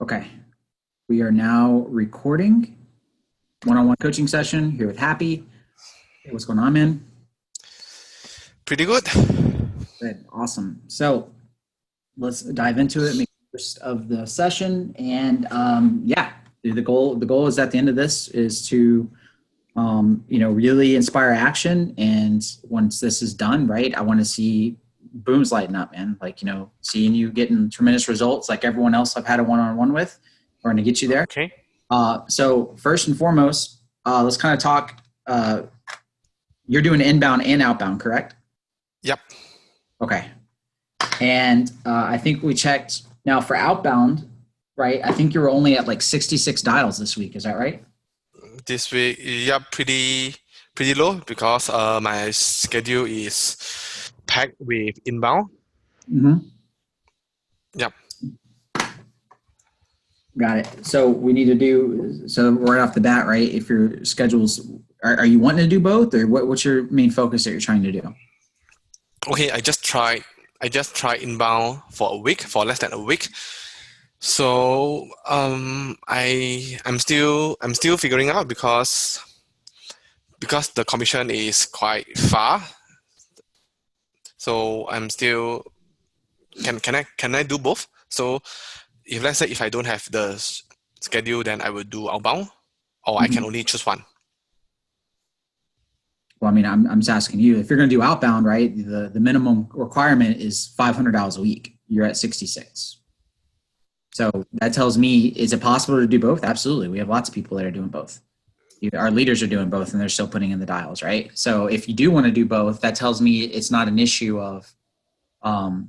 Okay, we are now recording one-on-one coaching session here with Happy. Hey, what's going on, man? Pretty good. Good, awesome. So let's dive into it. Make the first of the session, and yeah, the goal is at the end of this is to really inspire action. And once this is done, right, I want to see booms lighting up, man. Like seeing you getting tremendous results, like everyone else I've had a one-on-one with, or to get you there. Okay. So first and foremost, let's kind of talk. You're doing inbound and outbound, correct? Yep. Okay. And I think we checked now for outbound, right? I think you were only at like 66 dials this week. Is that right? This week, yeah, pretty low because my schedule is packed with inbound. Mm-hmm. Yep. Got it. So we need to do, so right off the bat, right? If your schedules, are you wanting to do both, or what's your main focus that you're trying to do? Okay, I just tried inbound for a week, for less than a week. So I'm still figuring out because the commission is quite far. So I'm still can I do both? So if let's say if I don't have the schedule, then I will do outbound, or I Mhm. can only choose one. Well, I mean, I'm just asking you, if you're going to do outbound, right? The minimum requirement is $500 a week. You're at 66. So that tells me, is it possible to do both? Absolutely. We have lots of people that are doing both. Our leaders are doing both, and they're still putting in the dials, right? So if you do want to do both, that tells me it's not an issue of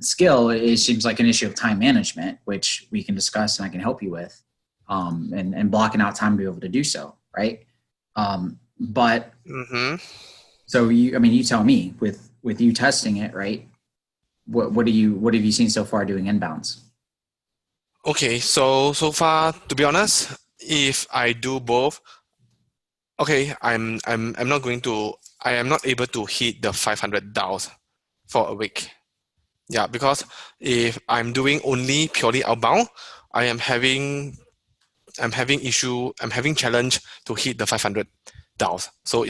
skill. It seems like an issue of time management, which we can discuss and I can help you with, and blocking out time to be able to do so, right? But Mm-hmm. so you tell me with you testing it, right? What have you seen so far doing inbounds? Okay, so far, to be honest, if I do both, okay, I'm not going to I am not able to hit the 500 dials for a week. Yeah, because if I'm doing only purely outbound, I am having I'm having challenge to hit the 500 dials. So it,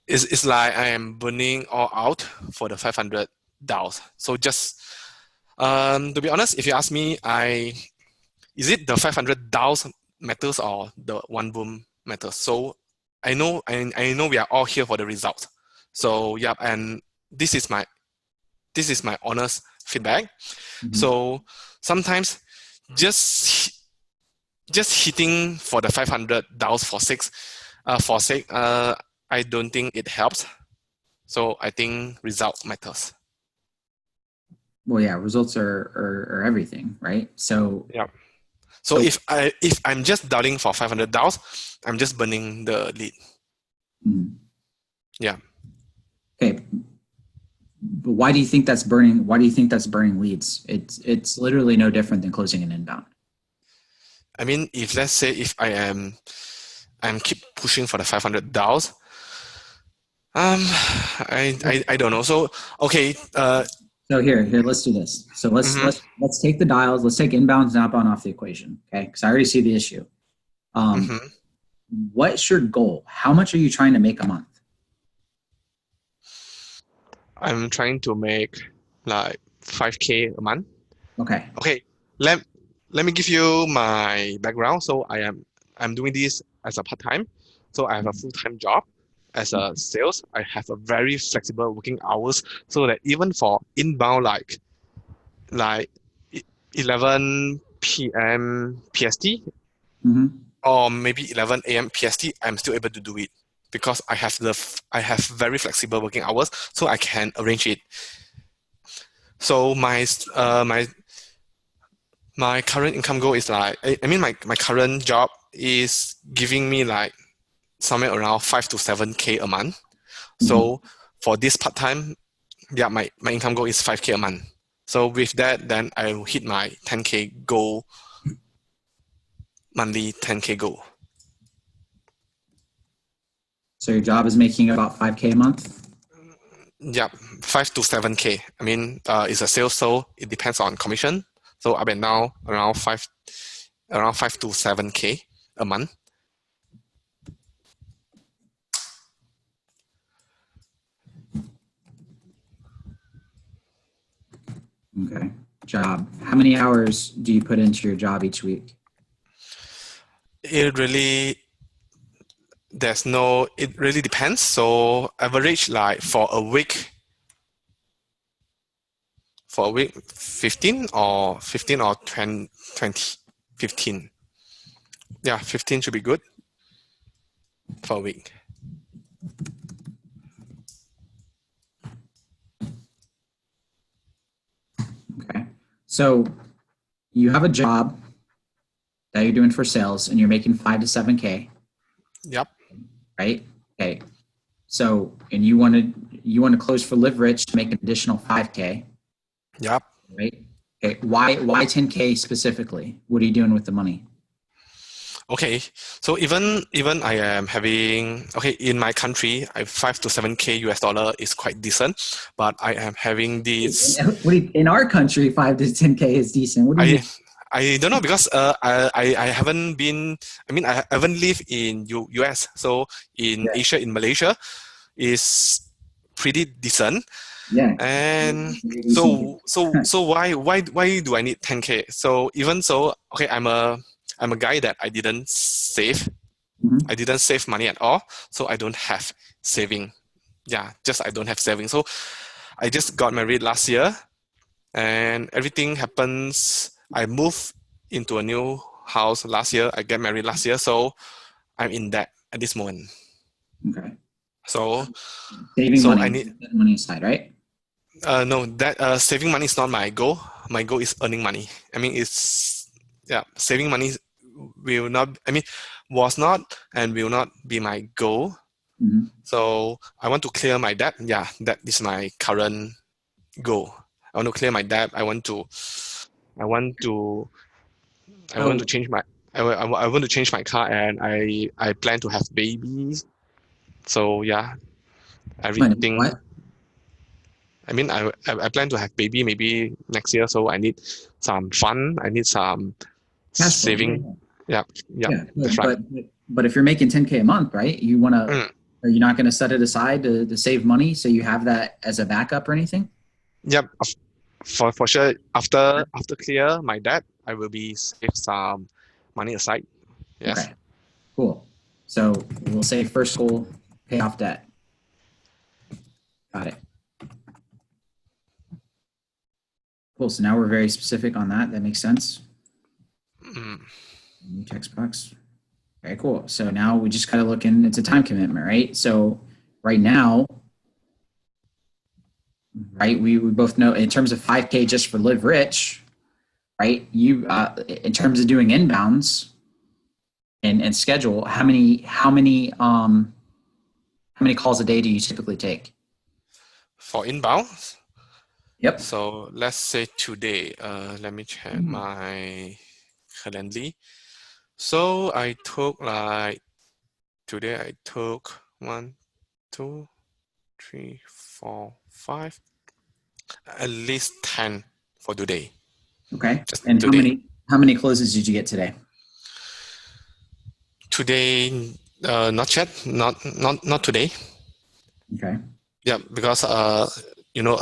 it's like I am burning all out for the 500 dials. So just to be honest, if you ask me, is it the 500 dials matters or the one boom matters? So I know we are all here for the result. So yeah, and this is my honest feedback. Mm-hmm. So sometimes just hitting for the 500 dials for sake, I don't think it helps. So I think result matters. Well, yeah, results are everything, right? So Yeah. So so if I'm just dialing for 500 dials, I'm just burning the lead. mm, Yeah. okay. But why do you think that's burning? Why do you think that's burning leads? It's literally no different than closing an inbound. I mean, if let's say if I'm keep pushing for the 500 dials, I don't know. So okay, So here, let's do this. So mhm, let's take the dials. Let's take inbounds and outbound off the equation, okay? Because I already see the issue. Um, mhm. what's your goal? How much are you trying to make a month? I'm trying to make like 5K a month. Okay. Okay, let let me give you my background. So I'm doing this as a part-time. So I have a full-time job as a sales. I have a very flexible working hours so that even for inbound like 11 p.m. PST Mm-hmm. or maybe 11 a.m. PST, I'm still able to do it because I have very flexible working hours, so I can arrange it. So my current income goal is like I mean my current job is giving me like somewhere around 5 to 7K a month. Mm-hmm. So for this part time, yeah, my income goal is 5K a month. So with that, then I will hit my 10K goal, monthly 10K goal. So your job is making about 5K a month. Yeah, 5 to 7K. I mean, it's a sales, so it depends on commission. So up and down around 5 to 7K a month. Okay. Job. How many hours do you put into your job each week? It really depends. So average like for a week 15 or 20, 15. Yeah, 15 should be good for a week. Okay. So you have a job that you're doing for sales and you're making 5 to 7K, Yep. right? Okay. So, and you want to close for Live Rich to make an additional 5K, Yep. right? Okay. Why 10K specifically? What are you doing with the money? Okay, so even I am having, okay, in my country, 5 to 7K US dollar is quite decent, but I am having this. In our country, 5 to 10K is decent. What do you mean? I don't know because I haven't been, I mean, I haven't lived in US. So in Asia, in Malaysia, is pretty decent. Yeah. And so why do I need 10K? So even so, okay, I'm a guy that I didn't save. Mhm. I didn't save money at all. So I don't have saving. Yeah, just I don't have saving. So I just got married last year and everything happens. I moved into a new house last year. I get married last year. So I'm in debt at this moment. Okay. So Saving so money, I need setting money aside, right? no, that saving money is not my goal. My goal is earning money. I mean, saving money will not. I mean, was not and will not be my goal. Mhm. So I want to clear my debt. Yeah, that is my current goal. I want to clear my debt. I want to change my. I want to change my car, and I plan to have babies. So yeah, everything. What? I mean, I plan to have baby maybe next year, so I need some fun. I need some Cash flow. saving. Yeah, Yeah. that's right. But if you're making 10K a month, right? You want to, Mm. are you not going to set it aside to save money so you have that as a backup or anything? Yep, for sure. After clear my debt, I will be save some money aside. Yes. Okay. Cool. So we'll say first goal, pay off debt. Got it. Cool. So now we're very specific on that. That makes sense. Mm. New text box. Very cool. So now we just got to look in, it's a time commitment, right? So right now, right, we both know in terms of 5K just for Live Rich, right? You, in terms of doing inbounds and schedule, how many calls a day do you typically take? For inbound. Yep. So let's say today. Let me check my calendar. So I took like today. I took 1, 2, 3, 4, 5, at least 10 for today. Okay. Just And today. how many closes did you get today? Today, not yet. Not today. Okay. Yeah, because a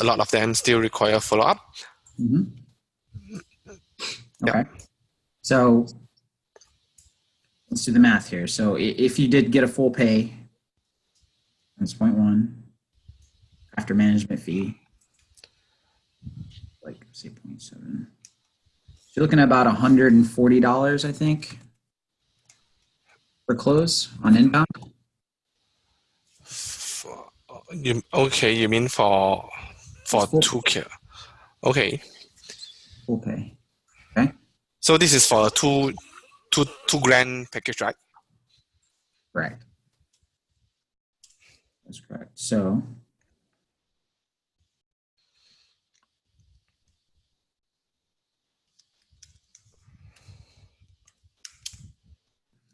lot of them still require follow up. Mm-hmm. Okay. Yep. So let's do the math here. So if you did get a full pay, that's 0.1 after management fee, like say 0.7. You're looking at about $140, I think, for close on inbound. You mean for Full 2K? Okay. Full pay. Okay. So this is for a two grand package, right? Correct. That's correct. So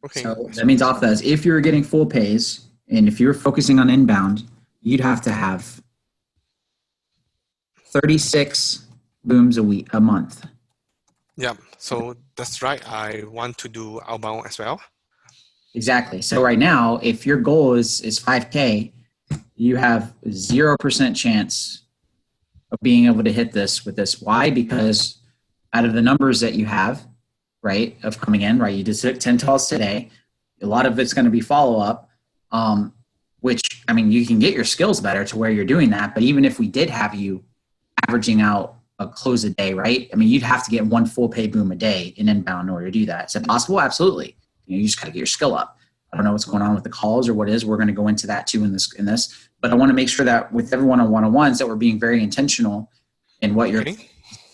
Okay. So that means off those, if you're getting full pays and if you're focusing on inbound, you'd have to have 36 booms a month. Yeah. So that's right. I want to do outbound as well. Exactly. So right now, if your goal is 5K, you have 0% chance of being able to hit this with this. Why? Because out of the numbers that you have, right, of coming in, right, you did 10 calls today. A lot of it's going to be follow up, which, I mean, you can get your skills better to where you're doing that. But even if we did have you averaging out a close a day, right? I mean, you'd have to get one full pay boom a day in inbound in order to do that. Is it possible? Absolutely. You just got to get your skill up. I don't know what's going on with the calls or what it is. We're going to go into that too in this. But I want to make sure that with everyone on one-on-ones that we're being very intentional in what you're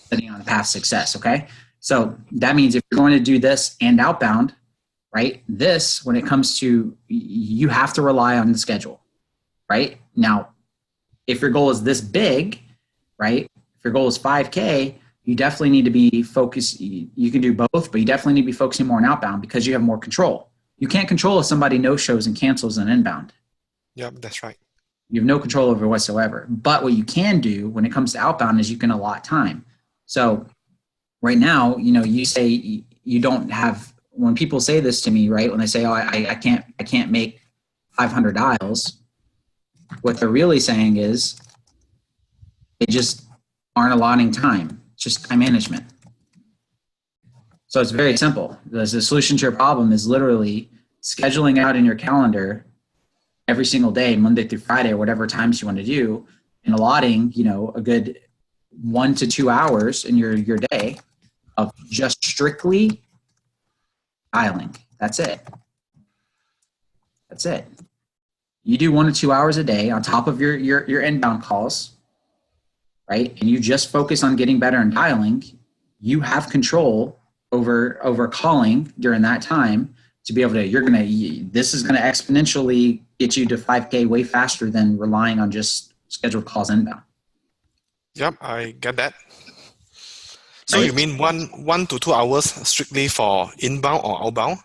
setting on the path to success. Okay. So that means if you're going to do this and outbound, right? This, when it comes to, you have to rely on the schedule, right? Now, if your goal is this big, right? If your goal is 5K, you definitely need to be focused. You can do both, but you definitely need to be focusing more on outbound because you have more control. You can't control if somebody no-shows and cancels an inbound. Yeah, that's right. You have no control over whatsoever. But what you can do when it comes to outbound is you can allot time. So right now, you say you don't have, when people say this to me, right? When they say, oh, I can't make 500 dials, what they're really saying is they just aren't allotting time. It's just time management. So it's very simple. The solution to your problem is literally scheduling out in your calendar every single day, Monday through Friday, or whatever times you want to do, and allotting, a good 1 to 2 hours in your day of just strictly dialing. That's it. That's it. You do 1 to 2 hours a day on top of your inbound calls, right? And you just focus on getting better in dialing. You have control over calling during that time to be able to, this is going to exponentially get you to 5K way faster than relying on just scheduled calls inbound. Yep, I get that. So Right? you mean 1 to 2 hours strictly for inbound or outbound?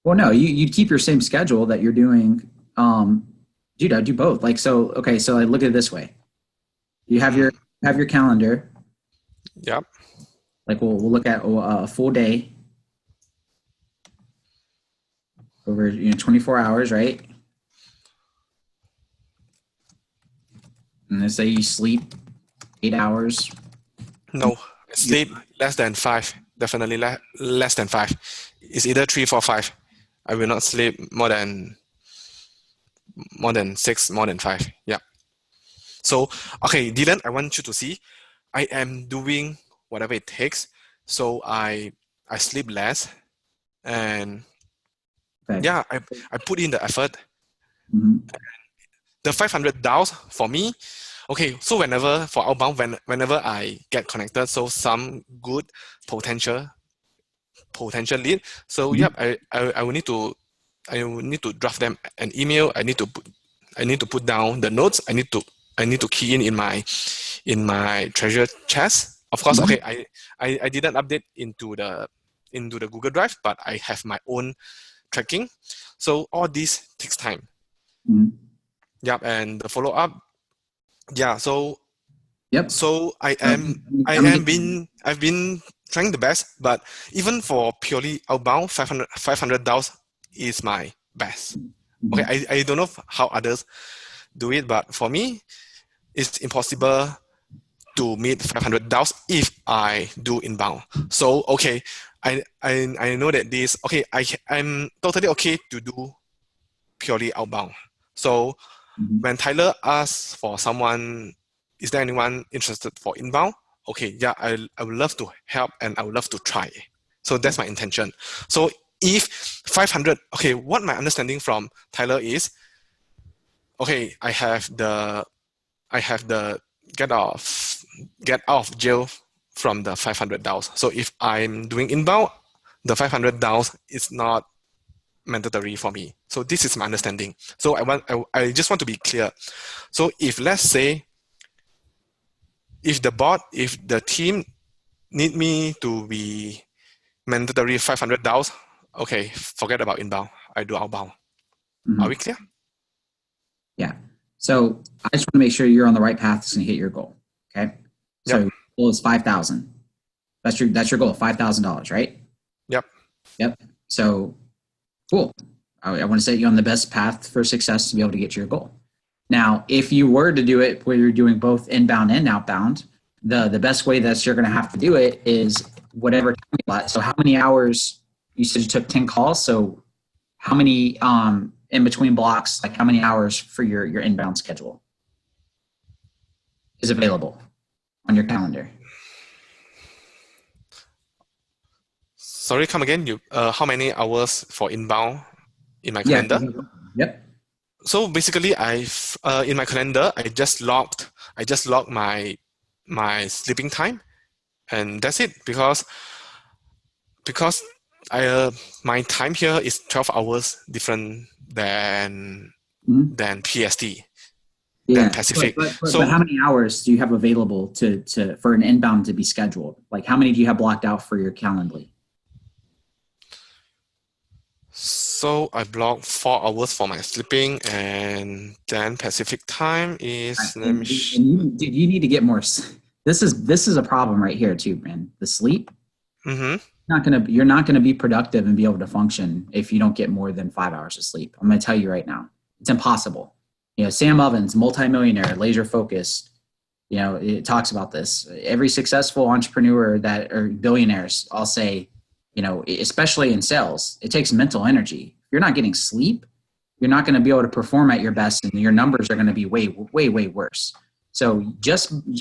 Well, no, you keep your same schedule that you're doing. Dude, I do both. Like, so, okay. So I look at it this way. You have your calendar. Yep. Like we'll look at a full day over 24 hours, right? And let's say you sleep 8 hours. No, sleep less than 5. Definitely less than 5. It's either 3, 4, 5. I will not sleep more than 6, more than 5. Yeah. So, okay, Dylan, I want you to see, I am doing whatever it takes. So I sleep less, and Okay. yeah, I put in the effort. Mm-hmm. The 500 dials for me, okay, so for outbound, whenever I get connected, so some good potential lead. So Mm-hmm. yep, I will need to draft them an email. I need to put down the notes. I need to key in my treasure chest. Of course, Mm-hmm. okay, I didn't update into the Google Drive, but I have my own tracking. So all this takes time. Mm-hmm. Yep, and the follow up. Yeah, so Yep. so I've been trying the best, but even for purely outbound, 500 dials is my best. Mm-hmm. Okay, I don't know how others do it, but for me, it's impossible to meet 500 dials if I do inbound. So okay, I know that this, okay, I'm totally okay to do purely outbound. So Mm-hmm. when Tyler asks for someone, is there anyone interested for inbound? Okay, yeah, I would love to help and I would love to try. So that's my intention. So if 500, okay, what my understanding from Tyler is, okay, I have the get out of jail from the 500 dials. So if I'm doing inbound, the 500 dials is not mandatory for me. So this is my understanding. So I just want to be clear. So if let's say if the team need me to be mandatory 500 dials, okay, forget about inbound. I do outbound. Mm-hmm. Are we clear? Yeah. So I just want to make sure you're on the right path to hit your goal. Okay. So Yep. goal is 5,000. That's your goal, $5,000, right? Yep. Yep. So cool. I want to set you on the best path for success to be able to get to your goal. Now, if you were to do it where you're doing both inbound and outbound, the best way that you're going to have to do it is whatever time you got. So how many hours? You said you took 10 calls. So how many in between blocks, like how many hours for your inbound schedule is available on your calendar? Sorry, come again. How many hours for inbound in my calendar? Yep. So basically, I've in my calendar, I just logged my sleeping time, and that's it. Because my time here is 12 hours different than PST, than Pacific. But how many hours do you have available to for an inbound to be scheduled? Like how many do you have blocked out for your Calendly? So I block 4 hours for my sleeping, and then Pacific time is. You need to get more. This is a problem right here too, man. The sleep. Mm-hmm. You're not gonna be productive and be able to function if you don't get more than 5 hours of sleep. I'm gonna tell you right now, it's impossible. You know, Sam Ovens, multimillionaire, laser focused. You know, it talks about this. Every successful entrepreneur or billionaires, I'll say, you know, especially in sales, it takes mental energy. If you're not getting sleep, you're not going to be able to perform at your best, and your numbers are going to be way, way, way worse. So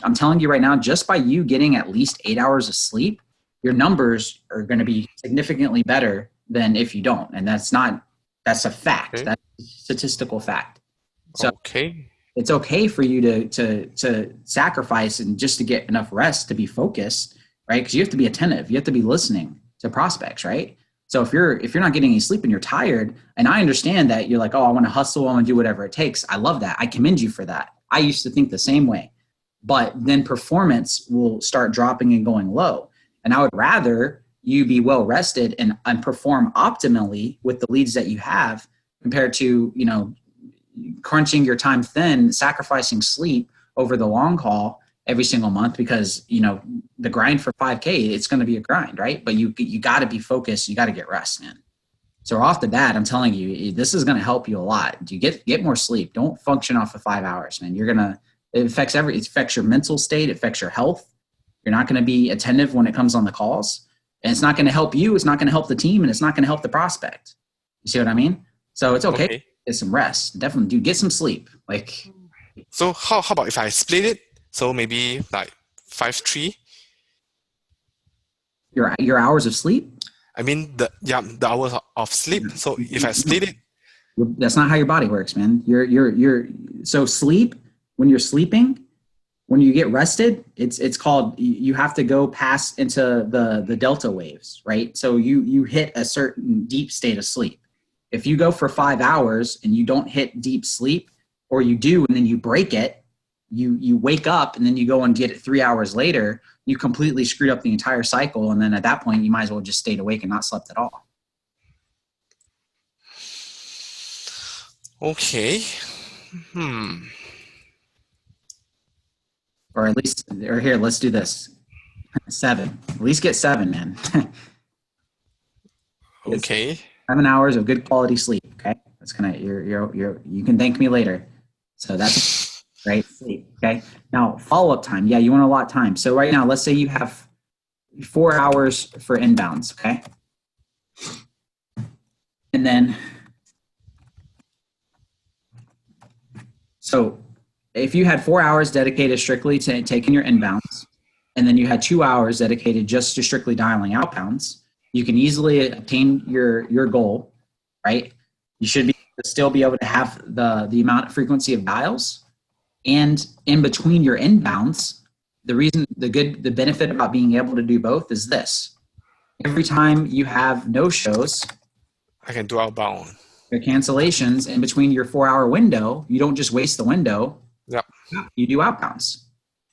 I'm telling you right now, just by you getting at least 8 hours of sleep, your numbers are going to be significantly better than if you don't. And that's a fact. Okay. That's a statistical fact. So it's okay for you to sacrifice and just to get enough rest to be focused, right? Because you have to be attentive. You have to be listening to prospects, right? So if you're not getting any sleep and you're tired, and I understand that you're like, oh, I want to hustle, I want to do whatever it takes. I love that. I commend you for that. I used to think the same way, but then performance will start dropping and going low. And I would rather you be well rested and perform optimally with the leads that you have compared to, you know, crunching your time thin, sacrificing sleep over the long haul every single month, because, you know, the grind for 5K, it's going to be a grind, right? But you got to be focused. You got to get rest, man. So off the bat, I'm telling you, this is going to help you a lot. You get more sleep. Don't function off of 5 hours, man. It affects your mental state. It affects your health. You're not going to be attentive when it comes on the calls, and it's not going to help you. It's not going to help the team, and it's not going to help the prospect. You see what I mean? So it's okay. To get some rest. Definitely do get some sleep. Like, so how about if I split it? So maybe like 5-3. Your hours of sleep? I mean the hours of sleep. So if I split it, that's not how your body works, man. So sleep, when you're sleeping, when you get rested, it's called, you have to go past into the delta waves, right? So you hit a certain deep state of sleep. If you go for 5 hours and you don't hit deep sleep, or you do and then you break it, you wake up and then you go and get it 3 hours later, you completely screwed up the entire cycle. And then at that point, you might as well just stayed awake and not slept at all. Okay. Or here, let's do this. 7. At least get 7, man. Okay. 7 hours of good quality sleep. Okay. That's you can thank me later. So that's right. Sleep. Okay. Now follow-up time. Yeah. You want a lot of time. So right now, let's say you have 4 hours for inbounds. Okay. And then, so if you had 4 hours dedicated strictly to taking your inbounds, and then you had 2 hours dedicated just to strictly dialing outbounds, you can easily obtain your goal, right? You should still be able to have the amount of frequency of dials, and in between your inbounds, the benefit about being able to do both is this: every time you have no shows, I can do outbound. Your cancellations in between your 4 hour window, you don't just waste the window. Yep. You do outbounds.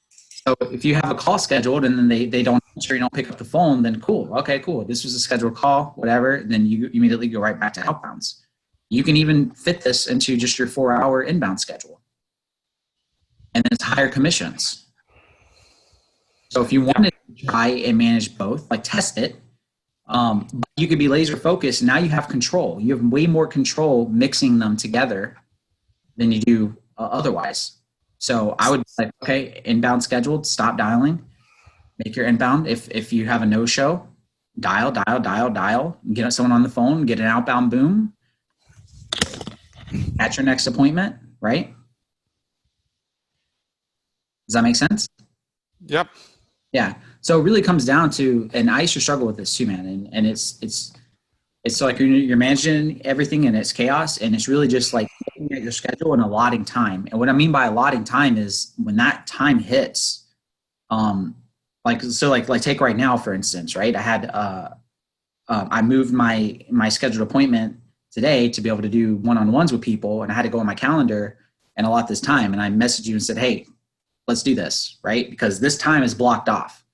So if you have a call scheduled and then they don't answer, you don't pick up the phone, then cool. Okay, cool. This was a scheduled call, whatever. Then you immediately go right back to outbounds. You can even fit this into just your 4 hour inbound schedule. And then it's higher commissions. So if you wanted to try and manage both, like test it, you could be laser focused. And now you have control. You have way more control mixing them together than you do otherwise. So I would be like, okay, inbound scheduled, stop dialing, make your inbound. If you have a no-show, dial, get someone on the phone, get an outbound boom, at your next appointment, right? Does that make sense? Yep. Yeah. So it really comes down to, and I used to struggle with this too, man. And it's like you're managing everything and it's chaos, and it's really just like looking at your schedule and allotting time. And what I mean by allotting time is when that time hits, like take right now, for instance, right? I had I moved my scheduled appointment today to be able to do one-on-ones with people, and I had to go on my calendar and allot this time. And I messaged you and said, hey, let's do this, right? Because this time is blocked off.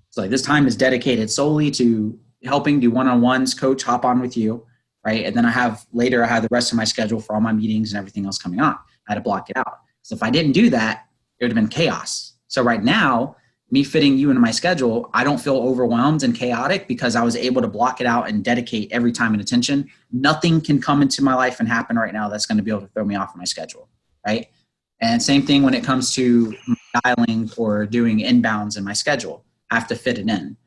So like this time is dedicated solely to helping do one-on-ones, coach, hop on with you, right? And then I have the rest of my schedule for all my meetings and everything else coming on. I had to block it out. So if I didn't do that, it would have been chaos. So right now, me fitting you into my schedule, I don't feel overwhelmed and chaotic because I was able to block it out and dedicate every time and attention. Nothing can come into my life and happen right now that's going to be able to throw me off my schedule, right? And same thing when it comes to dialing or doing inbounds in my schedule. I have to fit it in.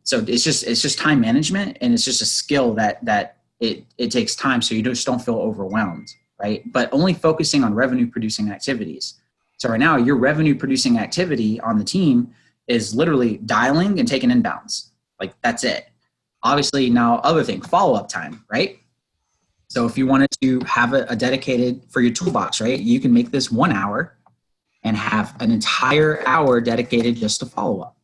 So it's just time management, and it's just a skill that it takes time, so you just don't feel overwhelmed, right? But only focusing on revenue producing activities. So right now, your revenue producing activity on the team is literally dialing and taking inbounds. Like that's it. Obviously, now other thing, follow-up time, right? So if you wanted to have a dedicated for your toolbox, right, you can make this 1 hour and have an entire hour dedicated just to follow-up.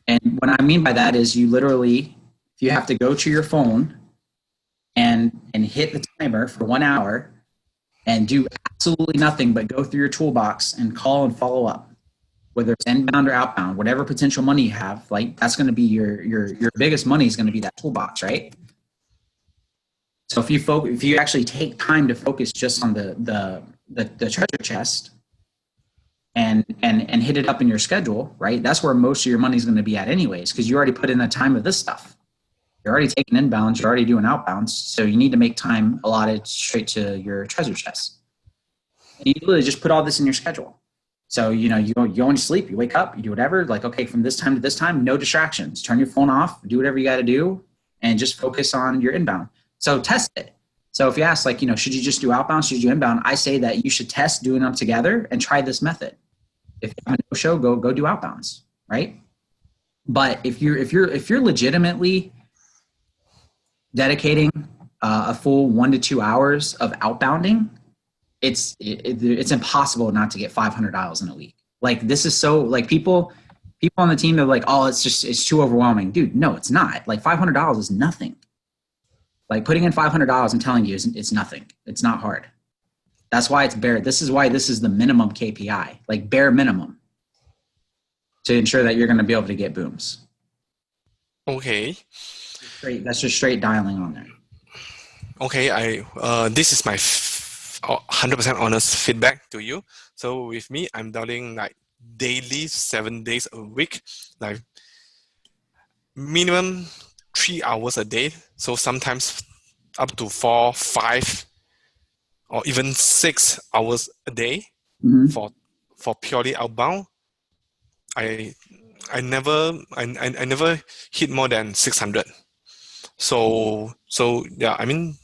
And what I mean by that is you literally, if you have to go to your phone and hit the timer for 1 hour and do absolutely nothing but go through your toolbox and call and follow up, whether it's inbound or outbound, whatever potential money you have, like that's going to be your biggest money is going to be that toolbox, right? So if you actually take time to focus just on the treasure chest and hit it up in your schedule, right? That's where most of your money is going to be at anyways, because you already put in the time of this stuff. You're already taking inbounds, you're already doing outbounds. So you need to make time allotted straight to your treasure chest. And you literally just put all this in your schedule. So, you go and sleep, you wake up, you do whatever, like, okay, from this time to this time, no distractions, turn your phone off, do whatever you got to do, and just focus on your inbound. So test it. So if you ask, like, should you just do outbound, should you do inbound? I say that you should test doing them together and try this method. If you have a no-show, go do outbounds, right? But if you're legitimately dedicating a full 1 to 2 hours of outbounding, it's impossible not to get $500 in a week. Like this is so like people on the team, they're like, oh, it's too overwhelming, dude. No, it's not. Like $500 is nothing. Like putting in $500, I'm telling you, it's nothing. It's not hard. That's why it's bare. This is why this is the minimum KPI, like bare minimum, to ensure that you're going to be able to get booms. Okay. That's just straight dialing on there. Okay, this is my 100% honest feedback to you. So with me, I'm dialing like daily, 7 days a week, like minimum 3 hours a day. So sometimes up to 4, 5, or even 6 hours a day for purely outbound. I never hit more than 600. So yeah, I mean.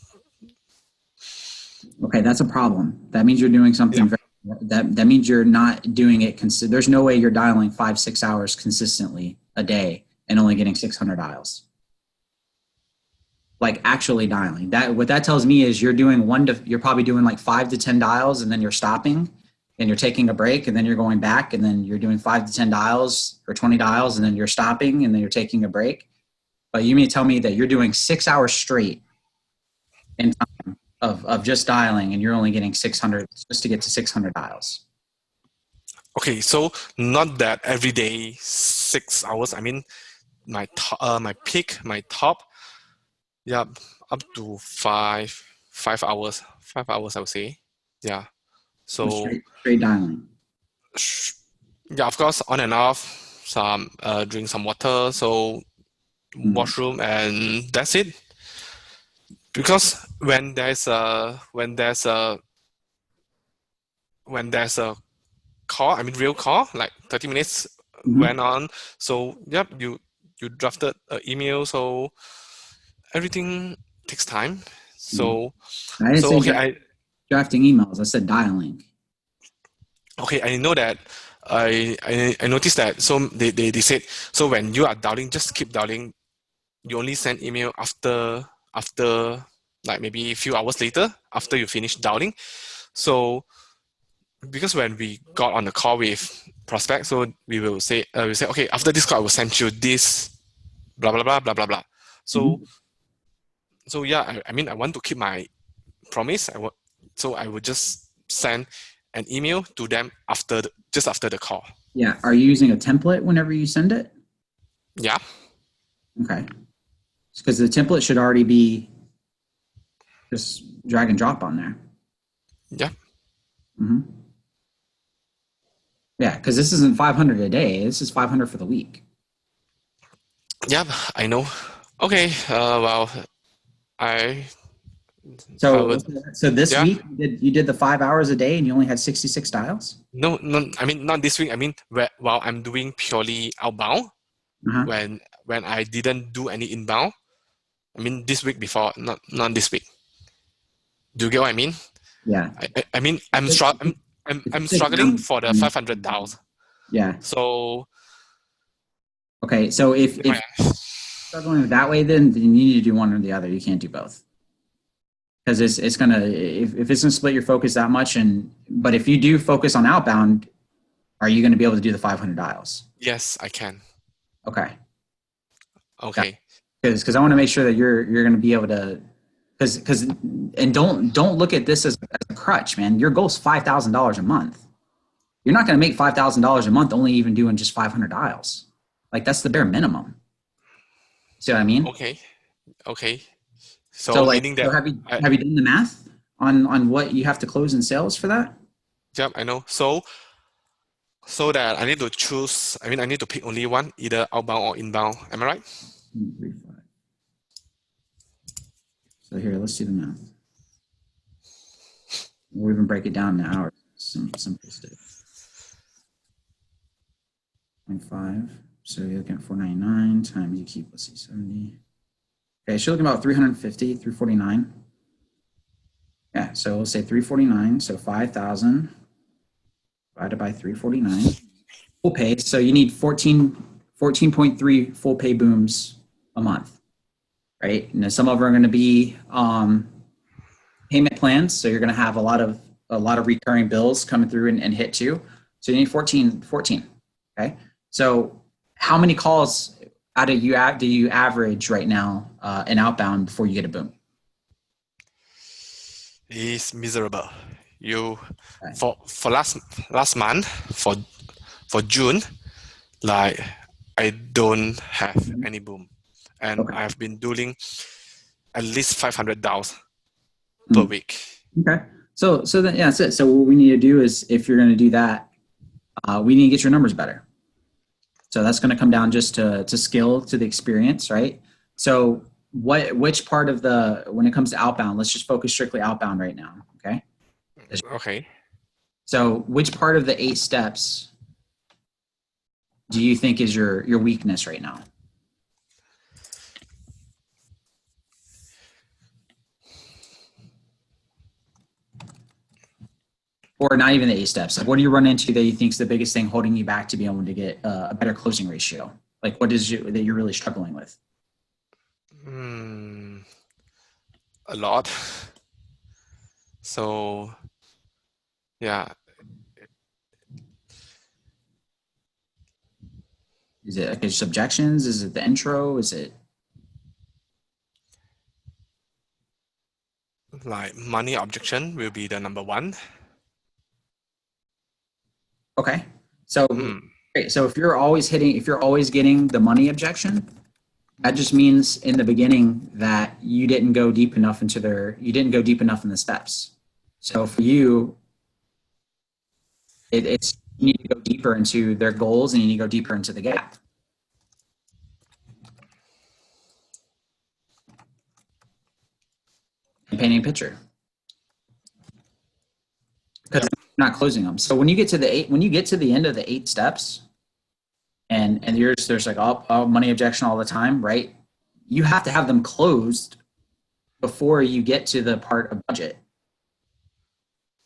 Okay, that's a problem. That means you're doing something. Yeah. That means you're not doing it. There's no way you're dialing 5-6 hours consistently a day and only getting 600 dials. Like actually dialing. What that tells me is you're probably doing like 5 to 10 dials, and then you're stopping, and you're taking a break, and then you're going back, and then you're doing 5 to 10 dials or 20 dials, and then you're stopping, and then you're taking a break. But you mean to tell me that you're doing 6 hours straight in time of just dialing, and you're only getting 600 just to get to 600 dials? Okay, so not that every day 6 hours. I mean, my peak, my top, yeah, up to 5 hours. 5 hours, I would say. Yeah. So straight dialing. Yeah, of course, on and off, some drink some water, so washroom, and that's it. Because when there's a call, I mean real call, like 30 minutes Mhm. went on. So yep, you drafted an email, so everything takes time. Mhm. So I didn't so say okay, I drafting emails. I said dialing. okay, I know that I noticed that. So they said, so when you are dialing, just keep dialing. You only send email after like maybe a few hours later after you finish dialing. So because when we got on the call with prospect, so we say okay, after this call I will send you this blah blah blah blah blah blah. So Mhm. so yeah, I mean I want to keep my promise. So I would just send an email to them just after the call. Yeah. Are you using a template whenever you send it? Yeah. Okay. Because the template should already be just drag and drop on there. Yeah. Hmm. Yeah, because this isn't 500 a day. This is 500 for the week. Yeah, I know. Okay. Well, I I So, would. so this Yeah. week you did the 5 hours a day and you only had 66 dials. No, no. I mean, not this week. I mean, while I'm doing purely outbound, Uh-huh. when I didn't do any inbound. I mean, this week before, not this week. Do you get what I mean? Yeah. I mean, If you I'm take struggling down, for the 500,000. yeah. So Okay. So if yeah, struggling that way, then you need to do one or the other. You can't do both because it's gonna if it's gonna split your focus that much. But if you do focus on outbound, are you gonna be able to do the 500 dials? yes, I can. Okay. Okay. Because I want to make sure that you're going to be able to because and don't look at this as a crutch, man. Your goal is $5,000 a month. You're not going to make $5,000 a month only even doing just 500 dials. Like that's the bare minimum. See what I mean? Okay. Okay. So So like, meaning so that I, have you done the math on what you have to close in sales for that? yep, I know. So that I need to choose. I mean, I need to pick only one, either outbound or inbound. Am I right? 3, 5. So here, let's do the math. We'll even break it down into hours. Simplistic. 0.5. So you're looking at 499 times you keep, let's see, 70. Okay, so you're looking about 350, 349. Yeah, so we'll say 349. So 5,000 divided by 349. Full pay. So you need 14.3 full pay booms a month, right? And some of them are going to be payment plans. So you're going to have a lot of recurring bills coming through and hit too. So you need 14. Okay. So how many calls do you average right now in outbound before you get a boom? It's miserable. You Okay. for last month for June, like I don't have any boom, and Okay. I've been doing at least 500,000 per Mm. week. Okay. So then yeah, that's it. So what we need to do is if you're going to do that, we need to get your numbers better. So that's going to come down just to skill, to the experience, right? So which part of when it comes to outbound, let's just focus strictly outbound right now. Okay. Okay. So which part of the 8 steps do you think is your weakness right now? Or not even the 8 steps. Like what do you run into that you think is the biggest thing holding you back to be able to get a better closing ratio? Like what is that you're really struggling with? Hmm, a lot. So yeah, Is it like objections? Is it the intro? Is it like money objection will be the number one. okay? So Hmm. great. So if you're always getting the money objection, that just means in the beginning that you didn't go deep enough you didn't go deep enough in the steps. So for you, it's You need to go deeper into their goals and you need to go deeper into the gap. And painting a picture. Because you're not closing them. So when you get to the end of the 8 steps, and there's like all money objection all the time, right? You have to have them closed before you get to the part of budget.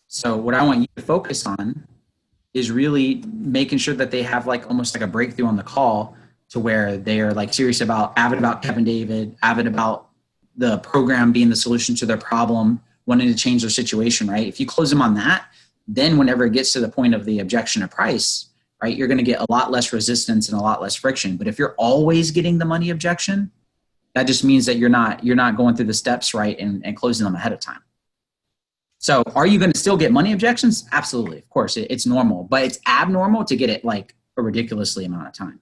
So what I want you to focus on is really making sure that they have like almost like a breakthrough on the call to where they are like serious about, avid about Kevin David, avid about the program being the solution to their problem, wanting to change their situation, right? If you close them on that, then whenever it gets to the point of the objection of price, right, you're going to get a lot less resistance and a lot less friction. But if you're always getting the money objection, that just means that you're not going through the steps right and closing them ahead of time. So are you going to still get money objections? Absolutely. Of course, it's normal, but it's abnormal to get it like a ridiculously amount of time.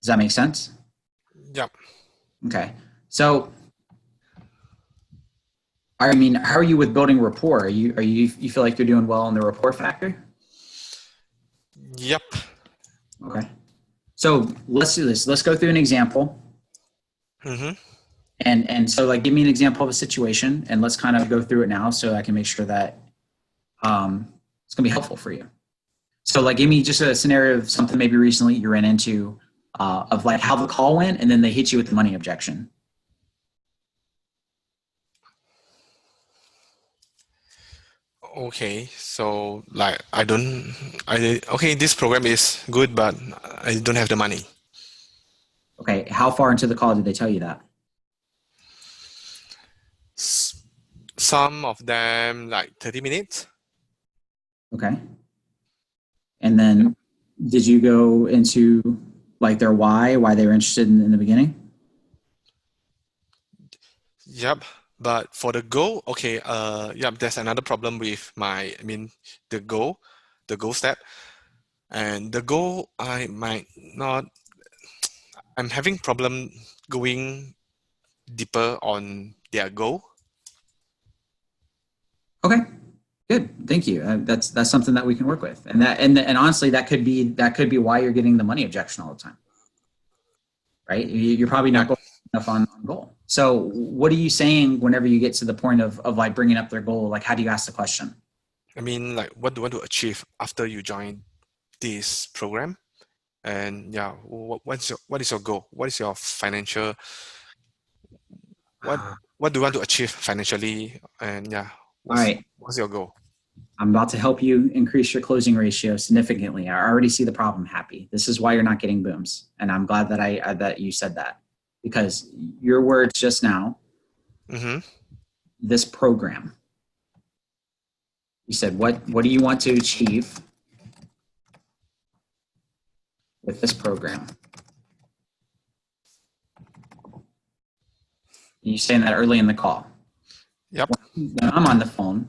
Does that make sense? Yep. Okay. So, I mean, how are you with building rapport? You feel like you're doing well on the rapport factor? Yep. Okay. So let's do this. Let's go through an example. Mm-hmm. And so like, give me an example of a situation and let's kind of go through it now so I can make sure that it's going to be helpful for you. So like, give me just a scenario of something maybe recently you ran into of like how the call went and then they hit you with the money objection. Okay, so like okay, this program is good, but I don't have the money. Okay, how far into the call did they tell you that? Some of them like 30 minutes. Okay. And then did you go into like their why they were interested in the beginning? Yep. But for the goal, okay, yep, there's another problem with the goal step. And the goal, I'm having problem going deeper on their goal. Okay, good. Thank you. That's something that we can work with. And honestly, that could be why you're getting the money objection all the time, right? You're probably not going enough on goal. So what are you saying whenever you get to the point of like bringing up their goal? Like, how do you ask the question? I mean, like, what do you want to achieve after you join this program? And yeah, what is your goal? What is your financial? What do you want to achieve financially? And yeah, what's your goal? I'm about to help you increase your closing ratio significantly. I already see the problem, Happy. This is why you're not getting booms, and I'm glad that that you said that, because your words just now. Mm-hmm. This program. You said, what do you want to achieve with this program? You saying that early in the call. Yep. When I'm on the phone,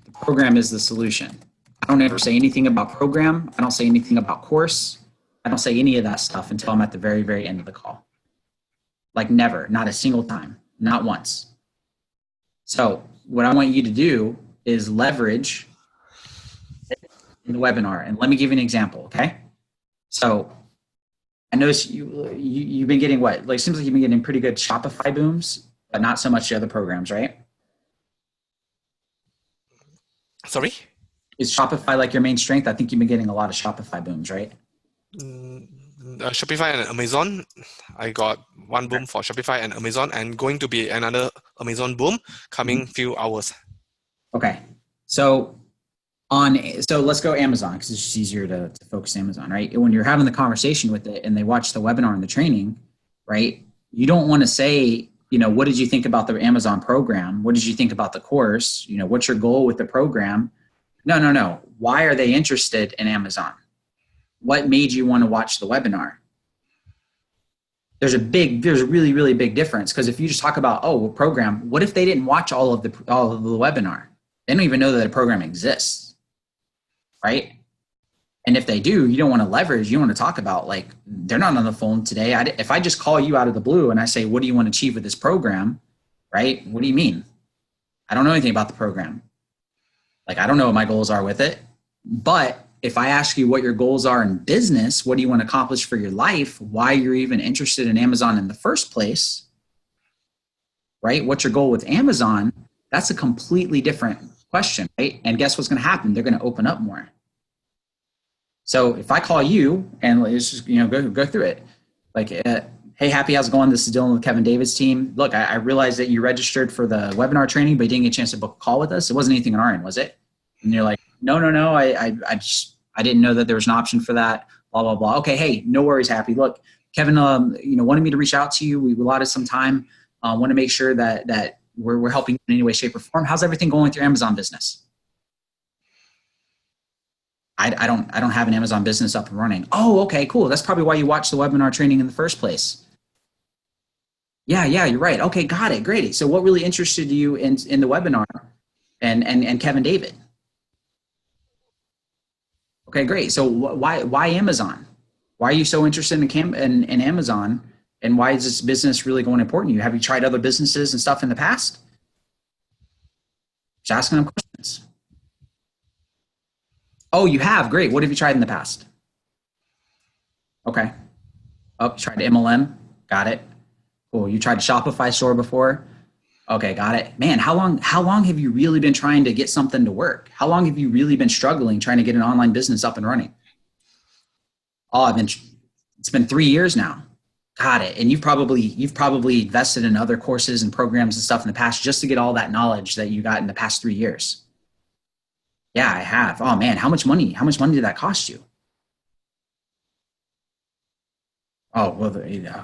the program is the solution. I don't ever say anything about program. I don't say anything about course. I don't say any of that stuff until I'm at the very, very end of the call. Like never, not a single time, not once. So what I want you to do is leverage in the webinar. And let me give you an example, okay? So I noticed you've been getting what? Like, seems like you've been getting pretty good Shopify booms, but not so much the other programs, right? Sorry? Is Shopify like your main strength? I think you've been getting a lot of Shopify booms, right? Shopify and Amazon. I got one boom for Shopify and Amazon, and going to be another Amazon boom coming few hours. Okay. So let's go Amazon, because it's just easier to focus Amazon, right? When you're having the conversation with it and they watch the webinar and the training, right? You don't want to say, what did you think about the Amazon program? What did you think about the course? What's your goal with the program? No. Why are they interested in Amazon? What made you want to watch the webinar? There's a really, really big difference, because if you just talk about, program, what if they didn't watch all of the webinar? They don't even know that a program exists, right? And if they do, you don't want to leverage. You want to talk about, like, they're not on the phone today. If I just call you out of the blue and I say, what do you want to achieve with this program, right? What do you mean? I don't know anything about the program. Like, I don't know what my goals are with it. But if I ask you what your goals are in business, what do you want to accomplish for your life, why you're even interested in Amazon in the first place, right? What's your goal with Amazon? That's a completely different question, right? And guess what's going to happen? They're going to open up more. So if I call you and let's just, go through it. Like, hey, Happy, how's it going? This is Dylan with Kevin David's team. Look, I realized that you registered for the webinar training, but you didn't get a chance to book a call with us. It wasn't anything on our end, was it? And you're like, no. I didn't know that there was an option for that. Blah, blah, blah. Okay, hey, no worries, Happy. Look, Kevin, wanted me to reach out to you. We allotted some time. Want to make sure that we're helping you in any way, shape, or form. How's everything going with your Amazon business? I don't have an Amazon business up and running. Oh, okay, cool. That's probably why you watched the webinar training in the first place. Yeah, you're right. Okay, got it. Great. So what really interested you in the webinar and Kevin David? Okay, great. So why Amazon? Why are you so interested in Amazon? And why is this business really going important to you? Have you tried other businesses and stuff in the past? Just asking them questions. Oh, you have? Great. What have you tried in the past? Okay. Oh, you tried MLM? Got it. Cool. You tried a Shopify store before? Okay, got it. Man, how long have you really been trying to get something to work? How long have you really been struggling trying to get an online business up and running? Oh, it's been 3 years now. Got it. And you've probably invested in other courses and programs and stuff in the past just to get all that knowledge that you got in the past 3 years. Yeah, I have. Oh man, how much money did that cost you? Oh, well,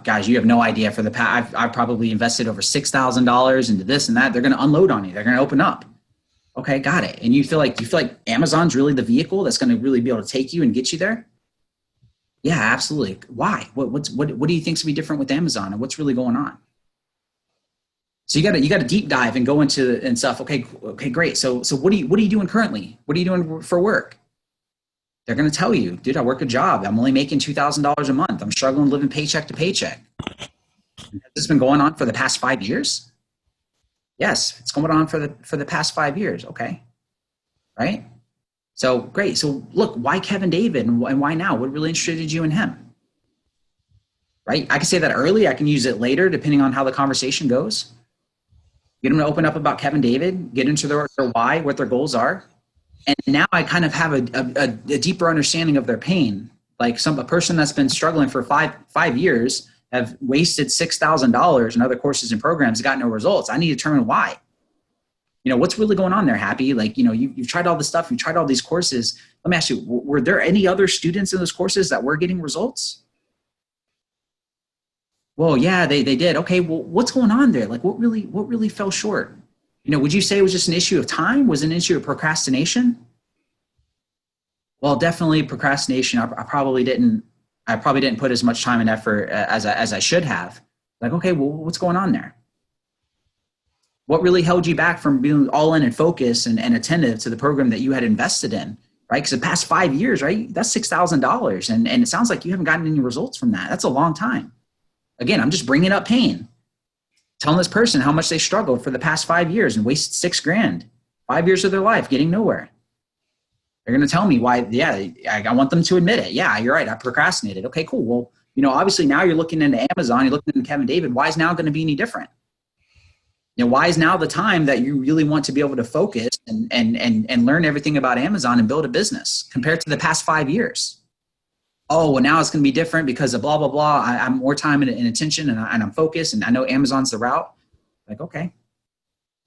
guys, you have no idea. For the past, I've probably invested over $6,000 into this and that. They're going to unload on you. They're going to open up. Okay, got it. And you feel like Amazon's really the vehicle that's going to really be able to take you and get you there? Yeah, absolutely. Why? What do you think's going to be different with Amazon, and what's really going on? So you got to deep dive and go into and stuff. Okay, great. So what are you doing currently? What are you doing for work? They're going to tell you, dude, I work a job. I'm only making $2,000 a month. I'm struggling living paycheck to paycheck. This has been going on for the past 5 years? Yes, it's going on for the past 5 years. Okay. Right? So great. So look, why Kevin David and why now? What really interested you in him? Right? I can say that early. I can use it later, depending on how the conversation goes. Get them to open up about Kevin David, get into their why, what their goals are. And now I kind of have a deeper understanding of their pain. Like a person that's been struggling for five years, have wasted $6,000 in other courses and programs, got no results. I need to determine why. What's really going on there, Happy? Like, you've tried all this stuff, you've tried all these courses. Let me ask you, were there any other students in those courses that were getting results? Well, yeah, they did. Okay, well, what's going on there? Like, what really fell short? Would you say it was just an issue of time? Was it an issue of procrastination? Well, definitely procrastination. I probably didn't put as much time and effort as I should have. Like, okay, well, what's going on there? What really held you back from being all in and focused and attentive to the program that you had invested in, right? Because the past 5 years, right, that's $6,000. And it sounds like you haven't gotten any results from that. That's a long time. Again, I'm just bringing up pain. Telling this person how much they struggled for the past 5 years and wasted $6,000, 5 years of their life getting nowhere. They're going to tell me why. Yeah, I want them to admit it. Yeah, you're right. I procrastinated. Okay, cool. Well, obviously now you're looking into Amazon, you're looking into Kevin David. Why is now going to be any different? Why is now the time that you really want to be able to focus and learn everything about Amazon and build a business compared to the past 5 years? Oh, well, now it's going to be different because of blah, blah, blah. I'm more time and attention and I'm focused and I know Amazon's the route. Like, okay,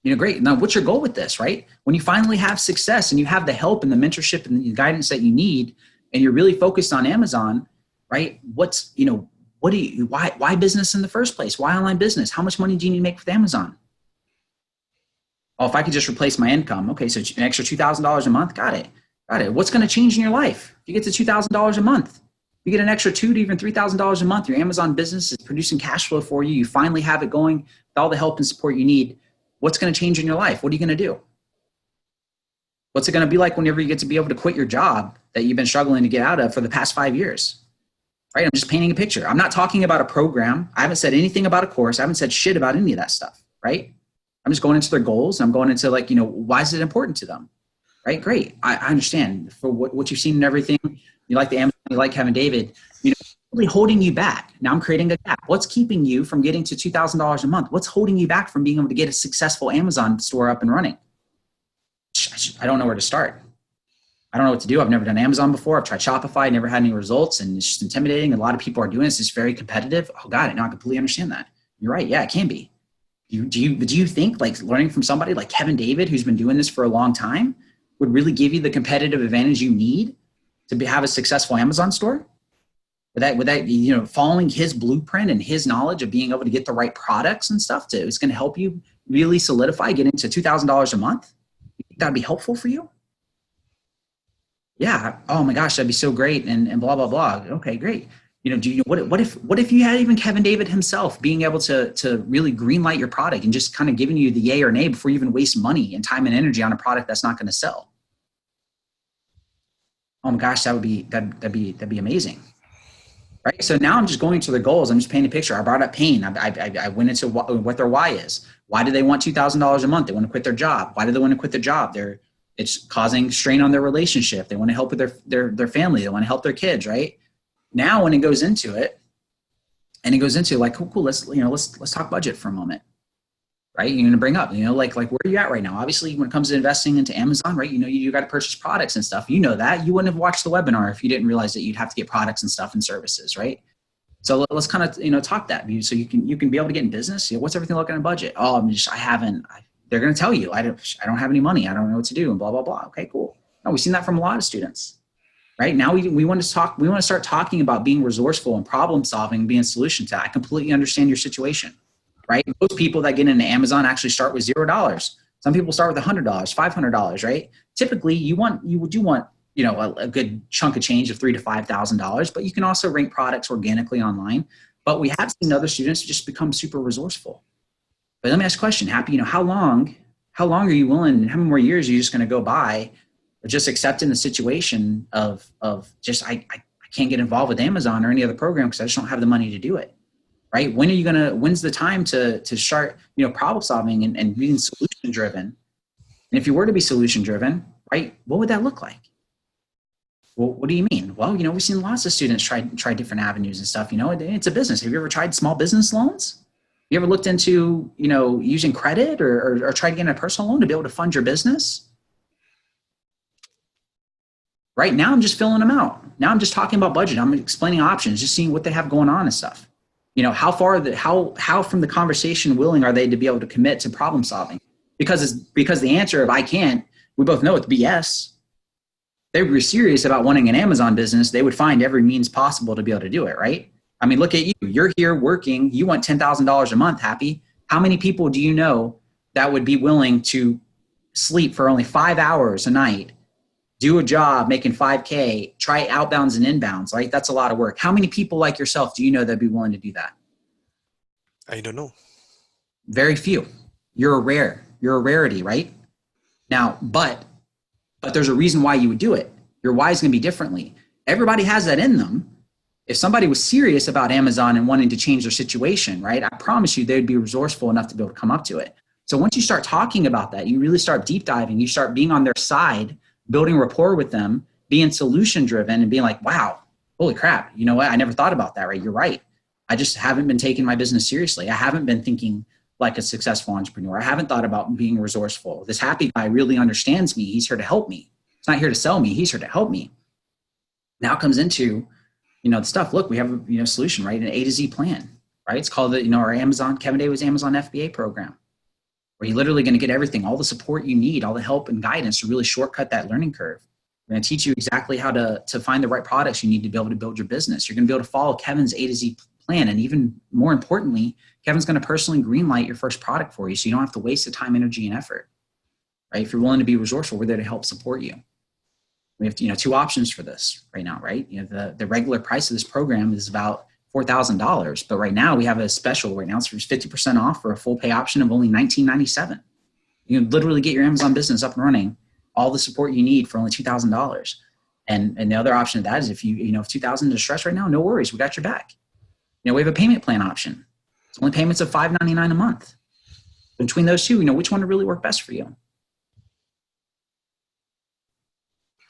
great. Now what's your goal with this, right? When you finally have success and you have the help and the mentorship and the guidance that you need, and you're really focused on Amazon, right? Why business in the first place? Why online business? How much money do you need to make with Amazon? Oh, if I could just replace my income. Okay, so an extra $2,000 a month. Got it. What's going to change in your life? If you get to $2,000 a month, you get an extra $2,000 to even $3,000 a month. Your Amazon business is producing cash flow for you. You finally have it going with all the help and support you need. What's going to change in your life? What are you going to do? What's it going to be like whenever you get to be able to quit your job that you've been struggling to get out of for the past 5 years? Right? I'm just painting a picture. I'm not talking about a program. I haven't said anything about a course. I haven't said shit about any of that stuff. Right? I'm just going into their goals. I'm going into like, you know, why is it important to them? Right? Great. I understand for what you've seen and everything. You like the Amazon, you like Kevin David, you know, really holding you back. Now I'm creating a gap. What's keeping you from getting to $2,000 a month? What's holding you back from being able to get a successful Amazon store up and running? I don't know where to start. I don't know what to do. I've never done Amazon before. I've tried Shopify, never had any results, and it's just intimidating. A lot of people are doing this. It's very competitive. Oh, got it. Now I completely understand that. You're right. Yeah, it can be. Do you think like learning from somebody like Kevin David, who's been doing this for a long time, would really give you the competitive advantage you need to have a successful Amazon store? Would that, you know, following his blueprint and his knowledge of being able to get the right products and stuff it's going to help you really solidify getting to $2,000 a month? You think that'd be helpful for you? Yeah. Oh my gosh, that'd be so great. And blah, blah, blah. Okay, great. You know, do you know what if you had even Kevin David himself being able to really green light your product and just kind of giving you the yay or nay before you even waste money and time and energy on a product that's not going to sell? Oh my gosh, that'd be amazing. Right. So now I'm just going to their goals. I'm just painting a picture. I brought up pain. I went into what their why is. Why do they want $2,000 a month? They want to quit their job. Why do they want to quit their job? It's causing strain on their relationship. They want to help with their family. They want to help their kids. Right. Now, when it goes into it, and it goes into like, cool, let's talk budget for a moment. Right. You're going to bring up, you know, like where are you at right now? Obviously, when it comes to investing into Amazon, right, you know, you got to purchase products and stuff. You know that. You wouldn't have watched the webinar if you didn't realize that you'd have to get products and stuff and services, right? So let's kind of, you know, talk that. So you can be able to get in business. You know, what's everything looking at budget? Oh, they're going to tell you, I don't have any money. I don't know what to do and blah, blah, blah. Okay, cool. No, we've seen that from a lot of students. Right now, we want to start talking about being resourceful and problem solving, being solution to. I completely understand your situation. Right? Most people that get into Amazon actually start with $0. Some people start with $100, $500, right? Typically you do want, you know, a good chunk of change of $3,000 to $5,000, but you can also rank products organically online. But we have seen other students just become super resourceful. But let me ask a question, Happy, you know, how long are you willing, and how many more years are you just going to go by just accepting the situation of just, I can't get involved with Amazon or any other program because I just don't have the money to do it? Right? When's the time to start, you know, problem solving and being solution driven? And if you were to be solution driven, right, what would that look like? Well, what do you mean? Well, you know, we've seen lots of students try different avenues and stuff. You know, it's a business. Have you ever tried small business loans? You ever looked into, you know, using credit or tried to get a personal loan to be able to fund your business? Right now, I'm just filling them out. Now I'm just talking about budget. I'm explaining options, just seeing what they have going on and stuff. You know, how from the conversation willing are they to be able to commit to problem solving? Because the answer of I can't, we both know it's BS. They were serious about wanting an Amazon business, they would find every means possible to be able to do it, right? I mean, look at you. You're here working. You want $10,000 a month, Happy. How many people do you know that would be willing to sleep for only 5 hours a night, do a job making $5K, try outbounds and inbounds, right? That's a lot of work. How many people like yourself do you know that'd be willing to do that? I don't know. Very few. You're a rarity, right? Now, but there's a reason why you would do it. Your why is going to be differently. Everybody has that in them. If somebody was serious about Amazon and wanting to change their situation, right? I promise you they'd be resourceful enough to be able to come up to it. So once you start talking about that, you really start deep diving, you start being on their side, building rapport with them, being solution driven and being like, wow, holy crap. You know what? I never thought about that, right? You're right. I just haven't been taking my business seriously. I haven't been thinking like a successful entrepreneur. I haven't thought about being resourceful. This Happy guy really understands me. He's here to help me. He's not here to sell me. He's here to help me. Now comes into, you know, the stuff. Look, we have a, you know, solution, right? An A to Z plan, right? It's called the, you know, our Amazon, Kevin David's Amazon FBA program, where you're literally going to get everything, all the support you need, all the help and guidance to really shortcut that learning curve. We're going to teach you exactly how to find the right products you need to be able to build your business. You're going to be able to follow Kevin's A to Z plan. And even more importantly, Kevin's going to personally greenlight your first product for you so you don't have to waste the time, energy, and effort, right? If you're willing to be resourceful, we're there to help support you. We have, you know, two options for this right now, right? You know, the regular price of this program is about $4,000, but right now we have a special right now. It's 50% off for a full pay option of only $19.97. You can literally get your Amazon business up and running, all the support you need for only $2,000. And the other option of that is if if 2,000 is stress right now, no worries, we got your back. You know, we have a payment plan option. It's only payments of $5.99 a month. Between those two, which one would really work best for you?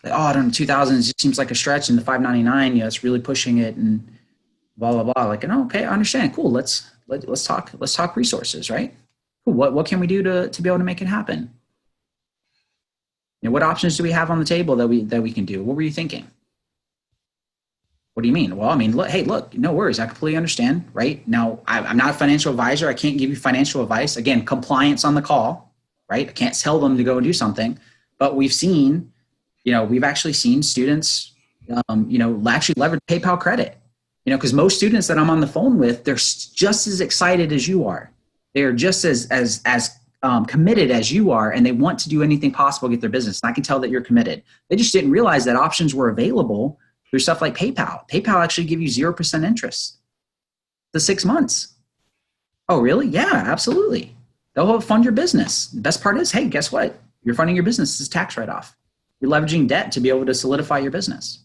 Like, oh, I don't know, 2000 just seems like a stretch, and the 599, it's really pushing it, and blah blah blah. Like, no, okay, I understand. Cool. Let's talk resources, right? Cool. What can we do to be able to make it happen? What options do we have on the table that we can do? What were you thinking? What do you mean? Well, I mean, look, no worries. I completely understand, right? Now, I'm not a financial advisor. I can't give you financial advice. Again, compliance on the call, right? I can't tell them to go and do something. But we've actually seen students, actually leverage PayPal credit, because most students that I'm on the phone with, they're just as excited as you are. They are just as committed as you are, and they want to do anything possible to get their business. And I can tell that you're committed. They just didn't realize that options were available through stuff like PayPal. PayPal actually give you 0% interest to 6 months. Oh, really? Yeah, absolutely. They'll help fund your business. The best part is, hey, guess what? You're funding your business as tax write-off. You're leveraging debt to be able to solidify your business.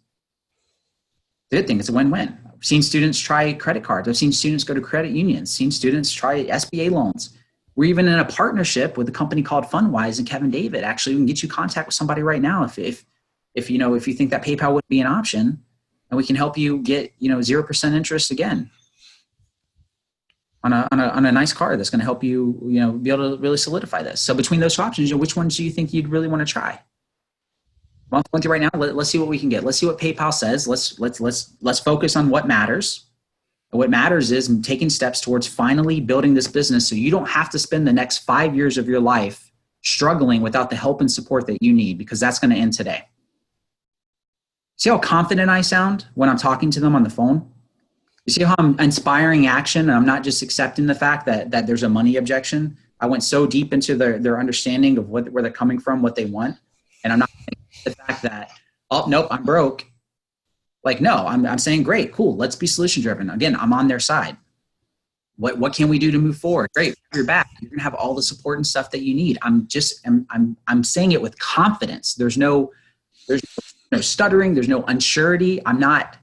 The good thing, it's a win-win. I've seen students try credit cards. I've seen students go to credit unions, seen students try SBA loans. We're even in a partnership with a company called Fundwise and Kevin David. Actually, we can get you contact with somebody right now if you think that PayPal would be an option, and we can help you get 0% interest again on a nice card that's going to help you be able to really solidify this. So between those two options, which ones do you think you'd really want to try? Well, I'm going to right now. Let's see what we can get. Let's see what PayPal says. Let's focus on what matters. And what matters is taking steps towards finally building this business so you don't have to spend the next 5 years of your life struggling without the help and support that you need, because that's going to end today. See how confident I sound when I'm talking to them on the phone? You see how I'm inspiring action, and I'm not just accepting the fact that there's a money objection. I went so deep into their understanding of where they're coming from, what they want, and I'm not the fact that, oh, nope, I'm broke. Like, no, I'm saying, great, cool, let's be solution driven. Again, I'm on their side. What can we do to move forward? Great, you're back. You're gonna have all the support and stuff that you need. I'm saying it with confidence. There's no stuttering. There's no unsurety. I'm not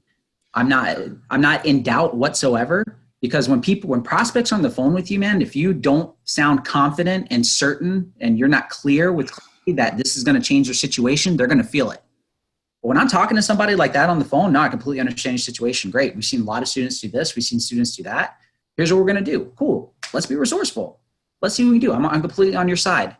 in doubt whatsoever, because when prospects are on the phone with you, man, if you don't sound confident and certain, and you're not clear with that this is going to change their situation, they're going to feel it. But when I'm talking to somebody like that on the phone, no, I completely understand your situation. Great. We've seen a lot of students do this. We've seen students do that. Here's what we're going to do. Cool. Let's be resourceful. Let's see what we can do. I'm completely on your side.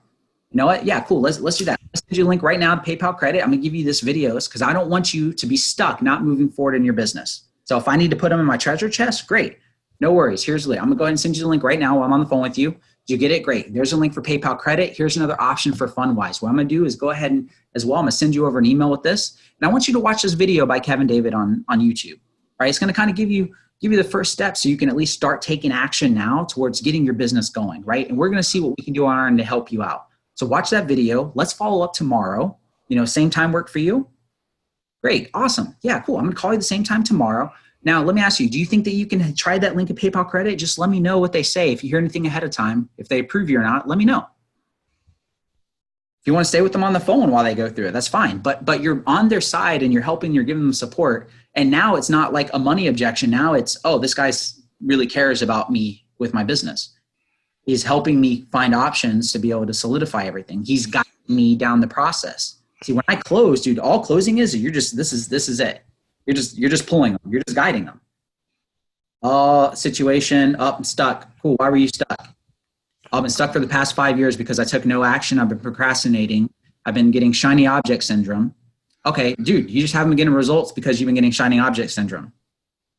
You know what? Yeah, cool. Let's do that. Let's send you a link right now to PayPal credit. I'm going to give you this videos because I don't want you to be stuck not moving forward in your business. So if I need to put them in my treasure chest, great. No worries. Here's the link. I'm going to go ahead and send you the link right now while I'm on the phone with you. Did you get it? Great. There's a link for PayPal credit. Here's another option for Fundwise. What I'm going to do is go ahead and as well, I'm going to send you over an email with this. And I want you to watch this video by Kevin David on YouTube. All right. It's going to kind of give you the first step so you can at least start taking action now towards getting your business going. Right. And we're going to see what we can do on our end to help you out. So watch that video. Let's follow up tomorrow. Same time work for you? Great. Awesome. Yeah, cool. I'm going to call you the same time tomorrow. Now, let me ask you, do you think that you can try that link at PayPal credit? Just let me know what they say. If you hear anything ahead of time, if they approve you or not, let me know. If you want to stay with them on the phone while they go through it, that's fine. But you're on their side and you're helping, you're giving them support. And now it's not like a money objection. Now it's, oh, this guy really cares about me with my business. He's helping me find options to be able to solidify everything. He's guiding me down the process. See, when I close, dude, all closing is this is it. You're just pulling them. You're just guiding them. Situation, I'm stuck. Cool. Why were you stuck? I've been stuck for the past 5 years because I took no action. I've been procrastinating. I've been getting shiny object syndrome. Okay, dude, you just haven't been getting results because you've been getting shiny object syndrome,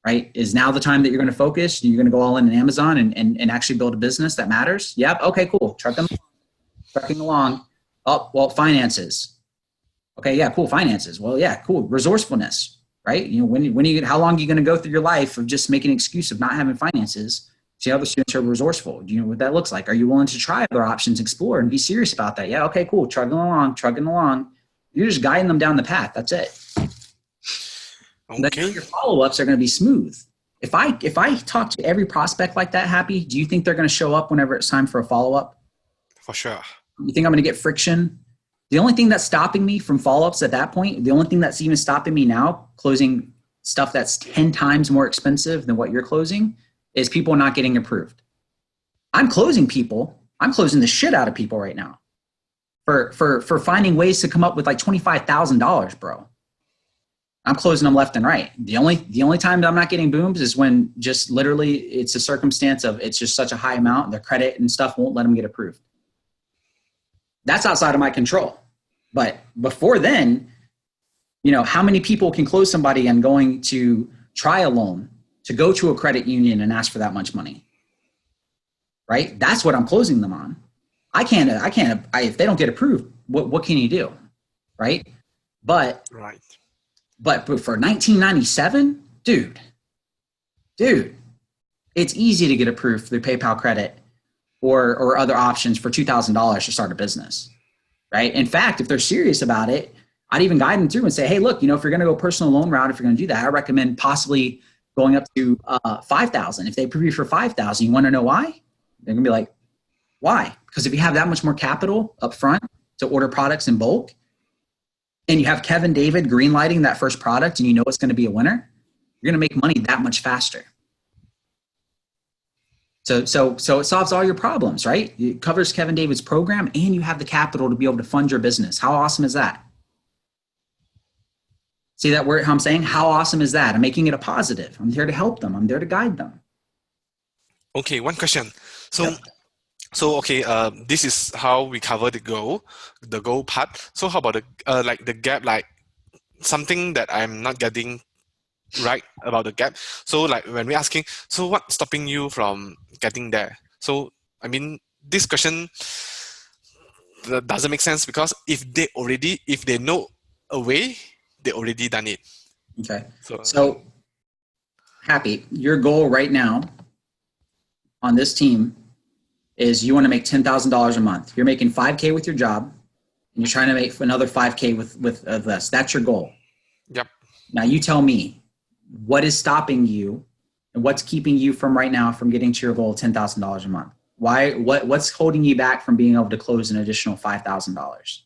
right? Is now the time that you're going to focus? You're going to go all in Amazon and actually build a business that matters? Yep. Okay, cool. Trucking along. Oh, well, finances. Okay, yeah, cool. Finances. Well, yeah, cool. Resourcefulness. Right? How long are you going to go through your life of just making an excuse of not having finances? See, other students are resourceful. Do you know what that looks like? Are you willing to try other options, explore, and be serious about that? Yeah. Okay, cool. Trucking along. You're just guiding them down the path. That's it. Okay. Your follow-ups are going to be smooth. If I talk to every prospect like that, Happy, do you think they're going to show up whenever it's time for a follow-up? For sure. You think I'm going to get friction? The only thing that's stopping me from follow-ups at that point, the only thing that's even stopping me now, closing stuff that's 10 times more expensive than what you're closing, is people not getting approved. I'm closing people I'm closing the shit out of people right now for finding ways to come up with like $25,000, bro. I'm closing them left and right. The only time that I'm not getting booms is when just literally it's a circumstance of it's just such a high amount, their credit and stuff won't let them get approved. That's outside of my control. But before then, you know, how many people can close somebody on going to try a loan, to go to a credit union and ask for that much money? Right? That's what I'm closing them on. If they don't get approved, what can you do? Right? But for 1997, dude, it's easy to get approved through PayPal credit or other options for $2,000 to start a business, right? In fact, if they're serious about it, I'd even guide them through and say, hey, look, you know, if you're going to go personal loan route, if you're going to do that, I recommend possibly going up to $5,000. If they approve you for $5,000, you want to know why? They're going to be like, why? Because if you have that much more capital up front to order products in bulk, and you have Kevin David greenlighting that first product and you know it's going to be a winner, you're going to make money that much faster. So it solves all your problems, right? It covers Kevin David's program and you have the capital to be able to fund your business. How awesome is that? See that word, how I'm saying? How awesome is that? I'm making it a positive. I'm here to help them. I'm there to guide them. Okay, one question. This is how we cover the goal part. So how about the gap, like something that I'm not getting right about the gap. So like when we're asking, so what's stopping you from getting there? So, I mean, this question doesn't make sense because if they know a way, they already done it. Okay. So Happy, your goal right now on this team is you want to make $10,000 a month. You're making $5K with your job and you're trying to make another $5K with this. That's your goal. Yep. Now you tell me what is stopping you and what's keeping you from right now from getting to your goal of $10,000 a month. What's holding you back from being able to close an additional $5,000?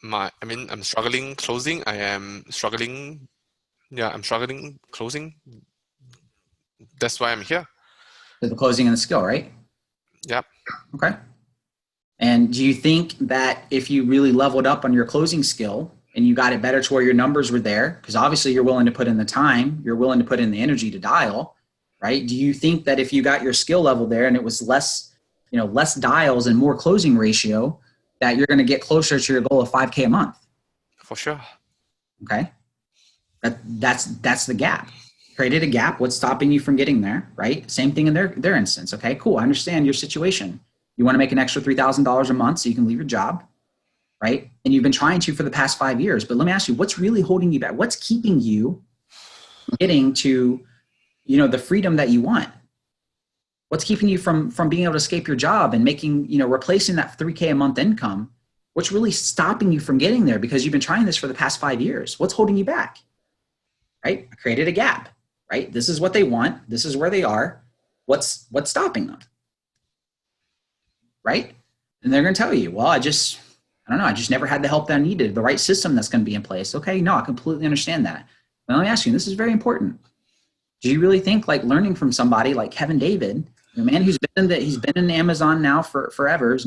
I'm struggling closing. I'm struggling closing. That's why I'm here. The closing and the skill, right? Yep. Okay. And do you think that if you really leveled up on your closing skill and you got it better to where your numbers were there, because obviously you're willing to put in the time, you're willing to put in the energy to dial, right? Do you think that if you got your skill level there and it was less dials and more closing ratio, that you're going to get closer to your goal of 5K a month? For sure. Okay. That's the gap. Created a gap. What's stopping you from getting there, right? Same thing in their instance. Okay, cool. I understand your situation. You want to make an extra $3,000 a month so you can leave your job, right? And you've been trying to for the past 5 years. But let me ask you, what's really holding you back? What's keeping you getting to, the freedom that you want? What's keeping you from being able to escape your job and making, replacing that 3K a month income? What's really stopping you from getting there? Because you've been trying this for the past 5 years. What's holding you back? Right? I created a gap, right? This is what they want. This is where they are. What's stopping them? Right? And they're going to tell you, well, I just never had the help that I needed, the right system that's going to be in place. Okay, no, I completely understand that. But let me ask you, and this is very important. Do you really think like learning from somebody like Kevin David, a man who's been in Amazon now for forever, has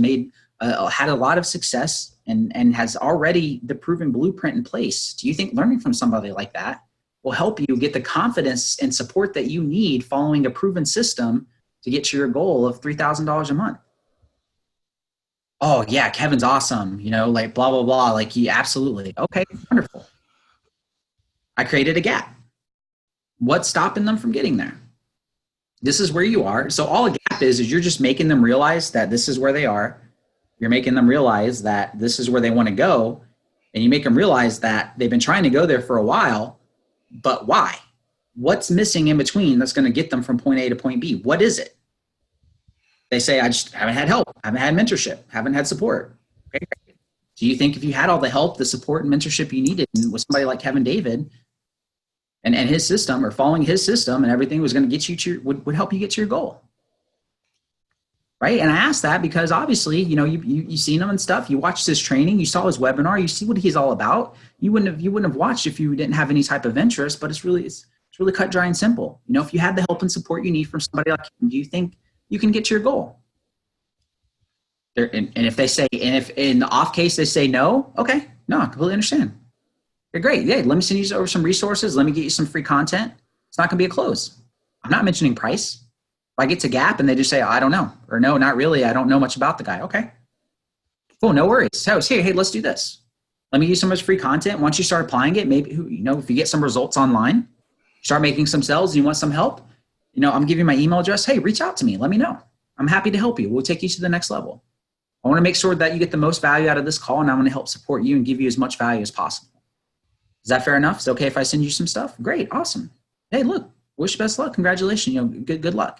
had a lot of success and has already the proven blueprint in place? Do you think learning from somebody like that will help you get the confidence and support that you need following a proven system to get to your goal of $3,000 a month? Oh yeah, Kevin's awesome. Like blah, blah, blah. Like he absolutely. Okay, wonderful. I created a gap. What's stopping them from getting there? This is where you are. So all a gap is you're just making them realize that this is where they are. You're making them realize that this is where they want to go. And you make them realize that they've been trying to go there for a while, but why? What's missing in between that's going to get them from point A to point B? What is it? They say, I just haven't had help, haven't had mentorship, haven't had support. Okay. Do you think if you had all the help, the support and mentorship you needed with somebody like Kevin David and his system or following his system and everything was going to get you would help you get to your goal? Right. And I asked that because obviously, you seen him and stuff. You watched his training, you saw his webinar, you see what he's all about. You wouldn't have watched if you didn't have any type of interest, but it's really cut, dry, and simple. If you had the help and support you need from somebody like him, do you think you can get to your goal. And if they say, and if in the off case they say no, okay, no, I completely understand. You're great. Yeah, let me send you over some resources. Let me get you some free content. It's not going to be a close. I'm not mentioning price. If I get to Gap and they just say, I don't know, or no, not really. I don't know much about the guy. Okay, cool, no worries. So hey, let's do this. Let me use some of his free content. Once you start applying it, maybe, if you get some results online, start making some sales, you want some help, I'm giving you my email address. Hey, reach out to me. Let me know. I'm happy to help you. We'll take you to the next level. I want to make sure that you get the most value out of this call, and I want to help support you and give you as much value as possible. Is that fair enough? Is it okay if I send you some stuff? Great. Awesome. Hey, look, wish you best luck. Congratulations. Good luck.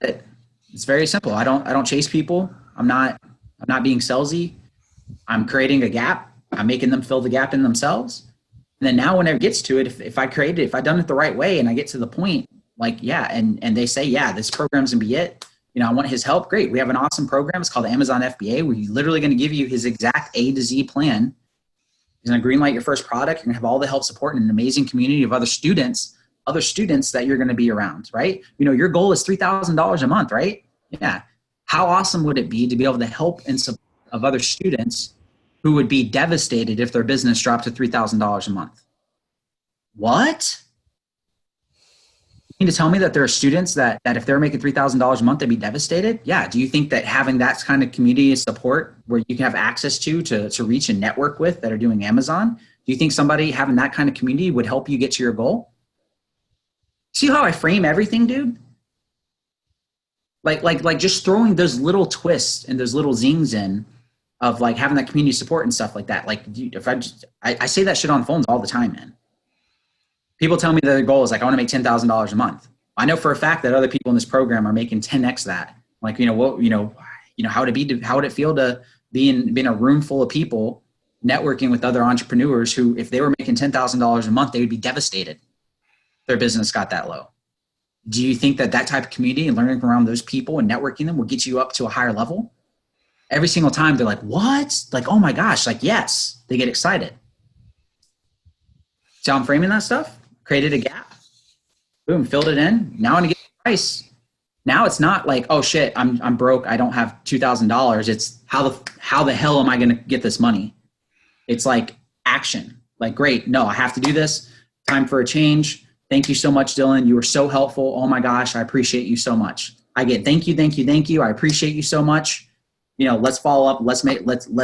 It's very simple. I don't chase people. I'm not being salesy. I'm creating a gap. I'm making them fill the gap in themselves. And then now whenever it gets to it, if I've done it the right way and I get to the point, and they say, yeah, this program's gonna be it. I want his help. Great. We have an awesome program. It's called Amazon FBA. We're literally going to give you his exact A to Z plan. He's going to greenlight your first product. You're going to have all the help, support, and an amazing community of other students that you're going to be around, right? Your goal is $3,000 a month, right? Yeah. How awesome would it be to be able to help and support of other students who would be devastated if their business dropped to $3,000 a month? What? You mean to tell me that there are students that if they're making $3,000 a month, they'd be devastated? Yeah. Do you think that having that kind of community support where you can have access to reach and network with that are doing Amazon, do you think somebody having that kind of community would help you get to your goal? See how I frame everything, dude? Like just throwing those little twists and those little zings in of having that community support and stuff like that. I say that shit on phones all the time, man. People tell me their goal is I want to make $10,000 a month. I know for a fact that other people in this program are making 10x that. How would it feel to be in a room full of people networking with other entrepreneurs who, if they were making $10,000 a month, they would be devastated. Their business got that low. Do you think that type of community and learning around those people and networking them will get you up to a higher level? Every single time they're like, what? Oh my gosh, yes, they get excited. See how I'm framing that stuff? Created a gap, boom, filled it in. Now I'm gonna get the price. Now it's not oh shit, I'm broke, I don't have $2,000. It's how the hell am I gonna get this money? It's action. Great, no, I have to do this. Time for a change. Thank you so much, Dylan. You were so helpful. Oh my gosh, I appreciate you so much. I get thank you. I appreciate you so much. Let's follow up. Let's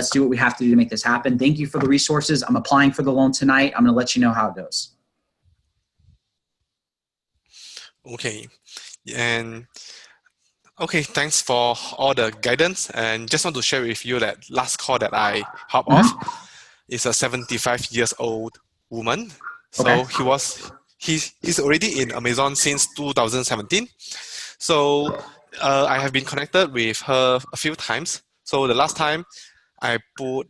do what we have to do to make this happen. Thank you for the resources. I'm applying for the loan tonight. I'm gonna let you know how it goes. Okay, and okay, thanks for all the guidance. And just want to share with you that last call that I hop off is a 75 years old woman. So Okay. he's already in Amazon since 2017. So I have been connected with her a few times. So the last time I put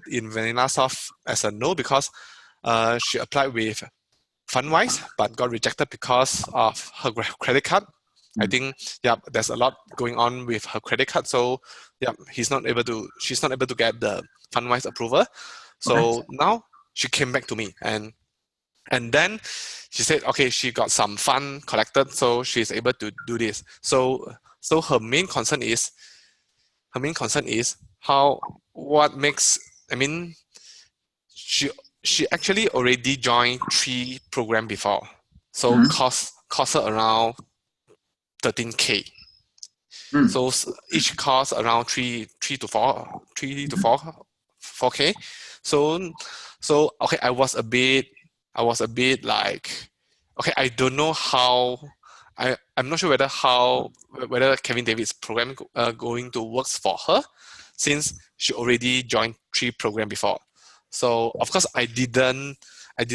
in VanillaSoft as a no because she applied with Fundwise, but got rejected because of her credit card. I think, yeah, there's a lot going on with her credit card. So, yeah, she's not able to get the Fundwise approval. So now she came back to me and then she said, okay, she got some fund collected, so she's able to do this. So her main concern is she actually already joined 3 programs before, so cost her around 13K. So each cost around 3 to 4K. So okay, I was a bit okay, I don't know how. I'm not sure whether Kevin David's program going to work for her, since she already joined 3 programs before. So of course I didn't have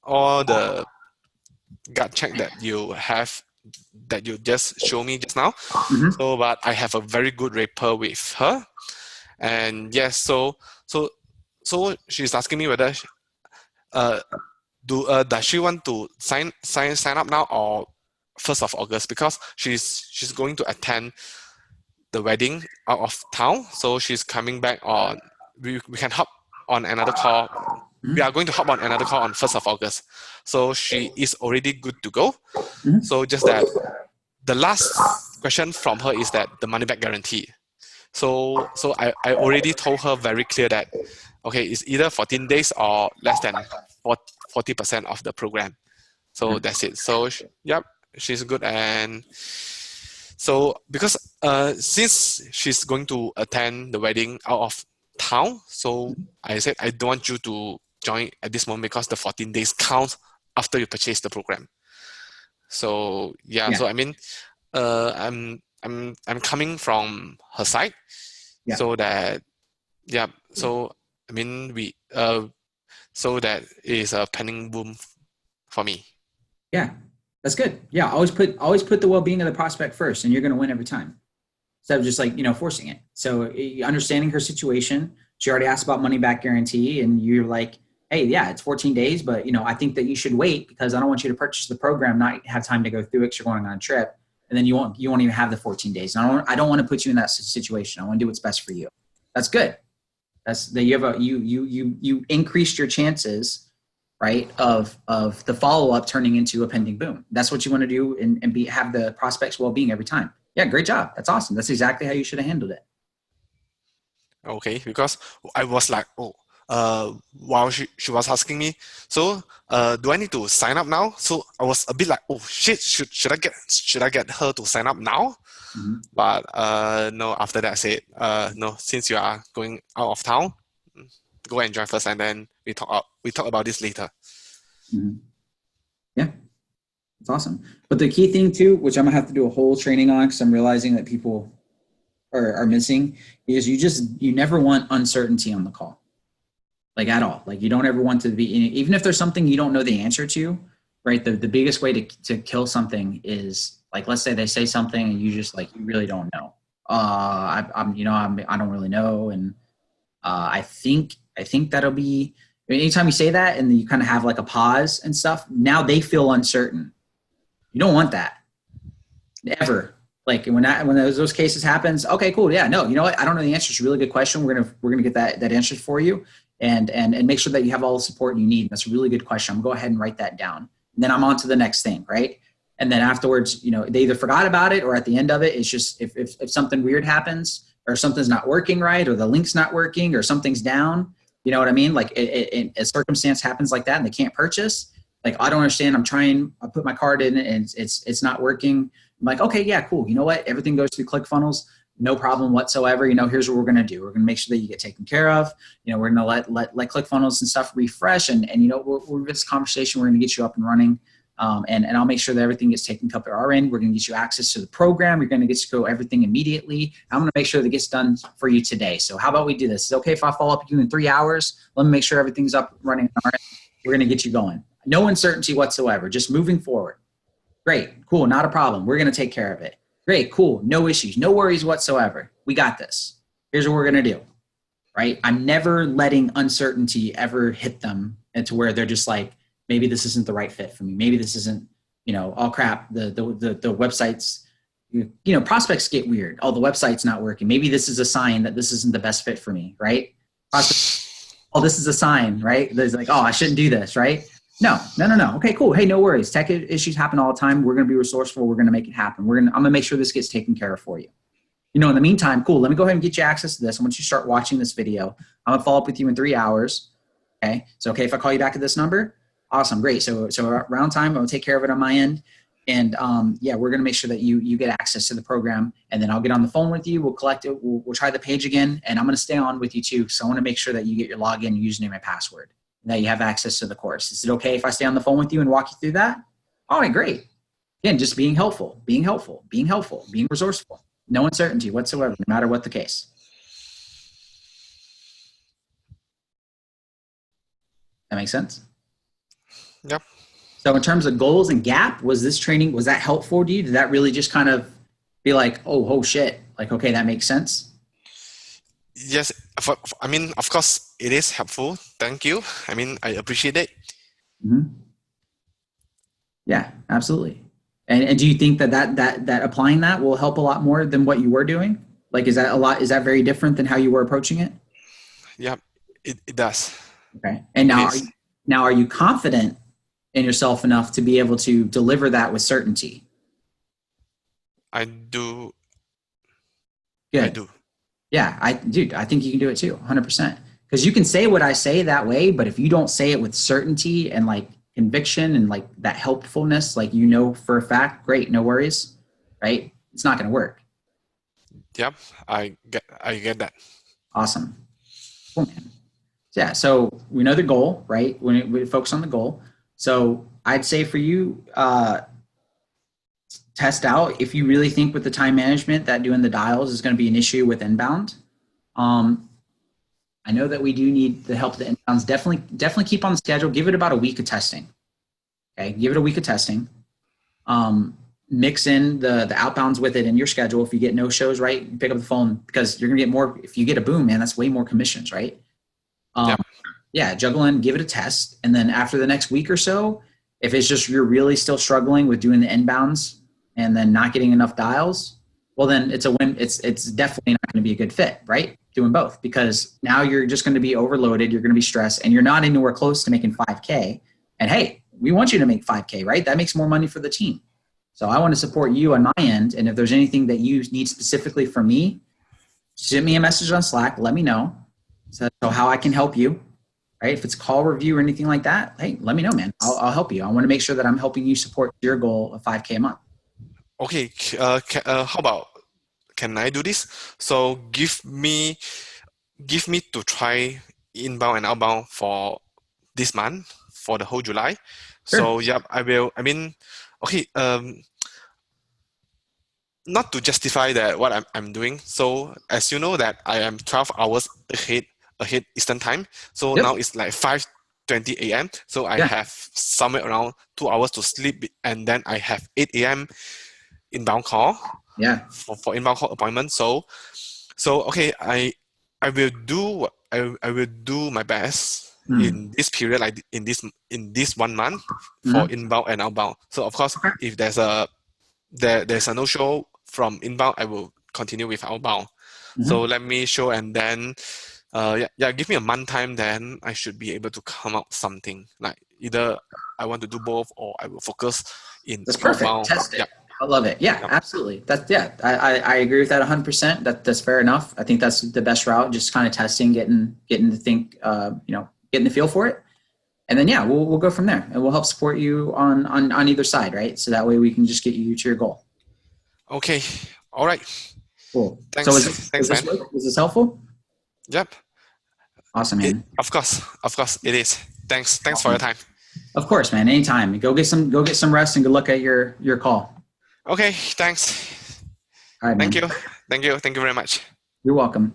all the gut check that you just show me just now. So but I have a very good rapport with her, and yes, so she's asking me whether does she want to sign up now or 1st of August, because she's going to attend the wedding out of town, so she's coming back on. We can hop on another call we are going to hop on another call on 1st of August. So she is already good to go. So just that the last question from her is that the money back guarantee. So I already told her very clear that, okay, it's either 14 days or less than 40% of the program. So that's it. So yep, she's good. And so because since she's going to attend the wedding out of town, so I said I don't want you to join at this moment because the 14 days counts after you purchase the program. So yeah. So I mean, I'm coming from her side, so that So I mean so that is a pending boom for me. Yeah, that's good. Yeah, always put the well-being of the prospect first, and you're going to win every time. Instead of just like forcing it. So understanding her situation, she already asked about money back guarantee, and you're like, hey, yeah, it's 14 days, but I think that you should wait because I don't want you to purchase the program, not have time to go through it because you're going on a trip, and then you won't even have the 14 days. And I don't want to put you in that situation. I want to do what's best for you. That's good. That's that you increased your chances, right, of the follow-up turning into a pending boom. That's what you want to do and have the prospect's well-being every time. Yeah, great job. That's awesome. That's exactly how you should have handled it. Okay, because I was like, while she was asking me, so do I need to sign up now? So I was a bit like, oh shit, should I get her to sign up now? Mm-hmm. But no, after that I said, no, since you are going out of town, go and join first, and then we talk about this later. Mm-hmm. Yeah, it's awesome. But the key thing too, which I'm gonna have to do a whole training on because I'm realizing that people are missing, is you never want uncertainty on the call. Like at all. Like you don't ever want to be, even if there's something you don't know the answer to, right? The biggest way to kill something is like, let's say they say something and you just like, you really don't know. I don't really know. And I think that'll be, anytime you say that and then you kind of have like a pause and stuff, now they feel uncertain. You don't want that ever. Like when those cases happens, okay, cool. Yeah, no, you know what? I don't know the answer. It's a really good question. We're gonna get that answer for you, and make sure that you have all the support you need. That's a really good question. I'm gonna go ahead and write that down. And then I'm on to the next thing, right? And then afterwards, they either forgot about it or at the end of it, it's just if something weird happens or something's not working right or the link's not working or something's down, you know what I mean? Like a circumstance happens like that and they can't purchase. Like I don't understand. I put my card in and it's not working. I'm like, okay, yeah, cool. You know what? Everything goes through ClickFunnels. No problem whatsoever. Here's what we're going to do. We're going to make sure that you get taken care of. We're going to let ClickFunnels and stuff refresh. And we're this conversation, we're going to get you up and running. And I'll make sure that everything gets taken care of at our end. We're going to get you access to the program. You're going to get to go everything immediately. I'm going to make sure that gets done for you today. So how about we do this? Is it okay if I follow up with you in 3 hours? Let me make sure everything's up and running. All right. We're going to get you going. No uncertainty whatsoever. Just moving forward. Great, cool, not a problem. We're gonna take care of it. Great, cool, no issues, no worries whatsoever. We got this. Here's what we're gonna do, right? I'm never letting uncertainty ever hit them into where they're just like, maybe this isn't the right fit for me. Maybe this isn't, oh crap, the website's, prospects get weird. Oh, the website's not working. Maybe this is a sign that this isn't the best fit for me, right? Oh, this is a sign, right? There's like, oh, I shouldn't do this, right? No. Okay, cool. Hey, no worries. Tech issues happen all the time. We're going to be resourceful. We're going to make it happen. I'm going to make sure this gets taken care of for you. In the meantime, cool. Let me go ahead and get you access to this. I want you to start watching this video. I'm going to follow up with you in 3 hours. Okay. So, okay, if I call you back at this number, awesome. Great. So around time, I'll take care of it on my end. And we're going to make sure that you get access to the program, and then I'll get on the phone with you. We'll collect it. We'll try the page again, and I'm going to stay on with you too. So I want to make sure that you get your login, username, and password, and that you have access to the course. Is it okay if I stay on the phone with you and walk you through that? All right, great. Again, just being helpful, being resourceful. No uncertainty whatsoever, no matter what the case. That makes sense? Yep. So in terms of goals and gap, was that helpful to you? Did that really just kind of be like, oh shit, like, okay, that makes sense? Yes. I mean, of course, it is helpful. Thank you. I mean, I appreciate it. Mm-hmm. Yeah, absolutely. And do you think that applying that will help a lot more than what you were doing? Like, is that very different than how you were approaching it? Yeah, it does. Okay. And It now, is. are you confident in yourself enough to be able to deliver that with certainty? I do. I Good. do. Yeah, dude, I think you can do it too, 100%. Because you can say what I say that way, but if you don't say it with certainty and like conviction and like that helpfulness, like you know for a fact, great, no worries, right? It's not going to work. Yep. I get that. Awesome. Cool, man. Yeah, so we know the goal, right? We focus on the goal. So I'd say for you, test out if you really think with the time management that doing the dials is going to be an issue with inbound. Um, I know that we do need the help of the inbounds. Definitely keep on the schedule. Give it about a week of testing. Okay, give it a week of testing. Mix in the outbounds with it in your schedule. If you get no shows, right, pick up the phone because you're gonna get more. If you get a boom, man, that's way more commissions, right? Yep. Yeah, juggle in, give it a test, and then after the next week or so, if it's just you're really still struggling with doing the inbounds and then not getting enough dials, well then it's a win. It's definitely not going to be a good fit, right? Doing both because now you're just going to be overloaded, you're going to be stressed, and you're not anywhere close to making 5K. And hey, we want you to make 5K, right? That makes more money for the team. So I want to support you on my end, and if there's anything that you need specifically from me, send me a message on Slack. Let me know so how I can help you. Right? If it's call review or anything like that, hey, let me know, man. I'll help you. I want to make sure that I'm helping you support your goal of 5K a month. Okay. How about can I do this? So give me to try inbound and outbound for this month for the whole July. Sure. So yep, I will. I mean, okay. Not to justify that what I'm doing. So as you know that I am 12 hours ahead Eastern time. So Yep. now it's like 5:20 a.m. So I Yeah. have somewhere around 2 hours to sleep, and then I have 8 a.m. inbound call Yeah. for inbound call appointment. So okay, I will do I will do my best in this period, like in this 1 month for Mm-hmm. inbound and outbound. So of course, Okay. if there's a no show from inbound, I will continue with outbound. So Mm-hmm. let me show, and then give me a month time, then I should be able to come up something like either I want to do both or I will focus in That's perfect. outbound. Test Yeah, it. I love it. Yeah, yeah. absolutely. I agree with that 100%. That's fair enough. I think that's the best route. Just kind of testing, getting to think, getting the feel for it. And then, yeah, we'll go from there and we'll help support you on either side. Right. So that way we can just get you to your goal. Okay. All right. Cool. So Thanks, man. was this helpful? Yep. Awesome, man. Of course, it is. Thanks for your Awesome. time. Of course, man. Anytime. Go get some rest and good luck at your call. Okay, thanks. All right, Thank man. you. Thank you very much. You're welcome.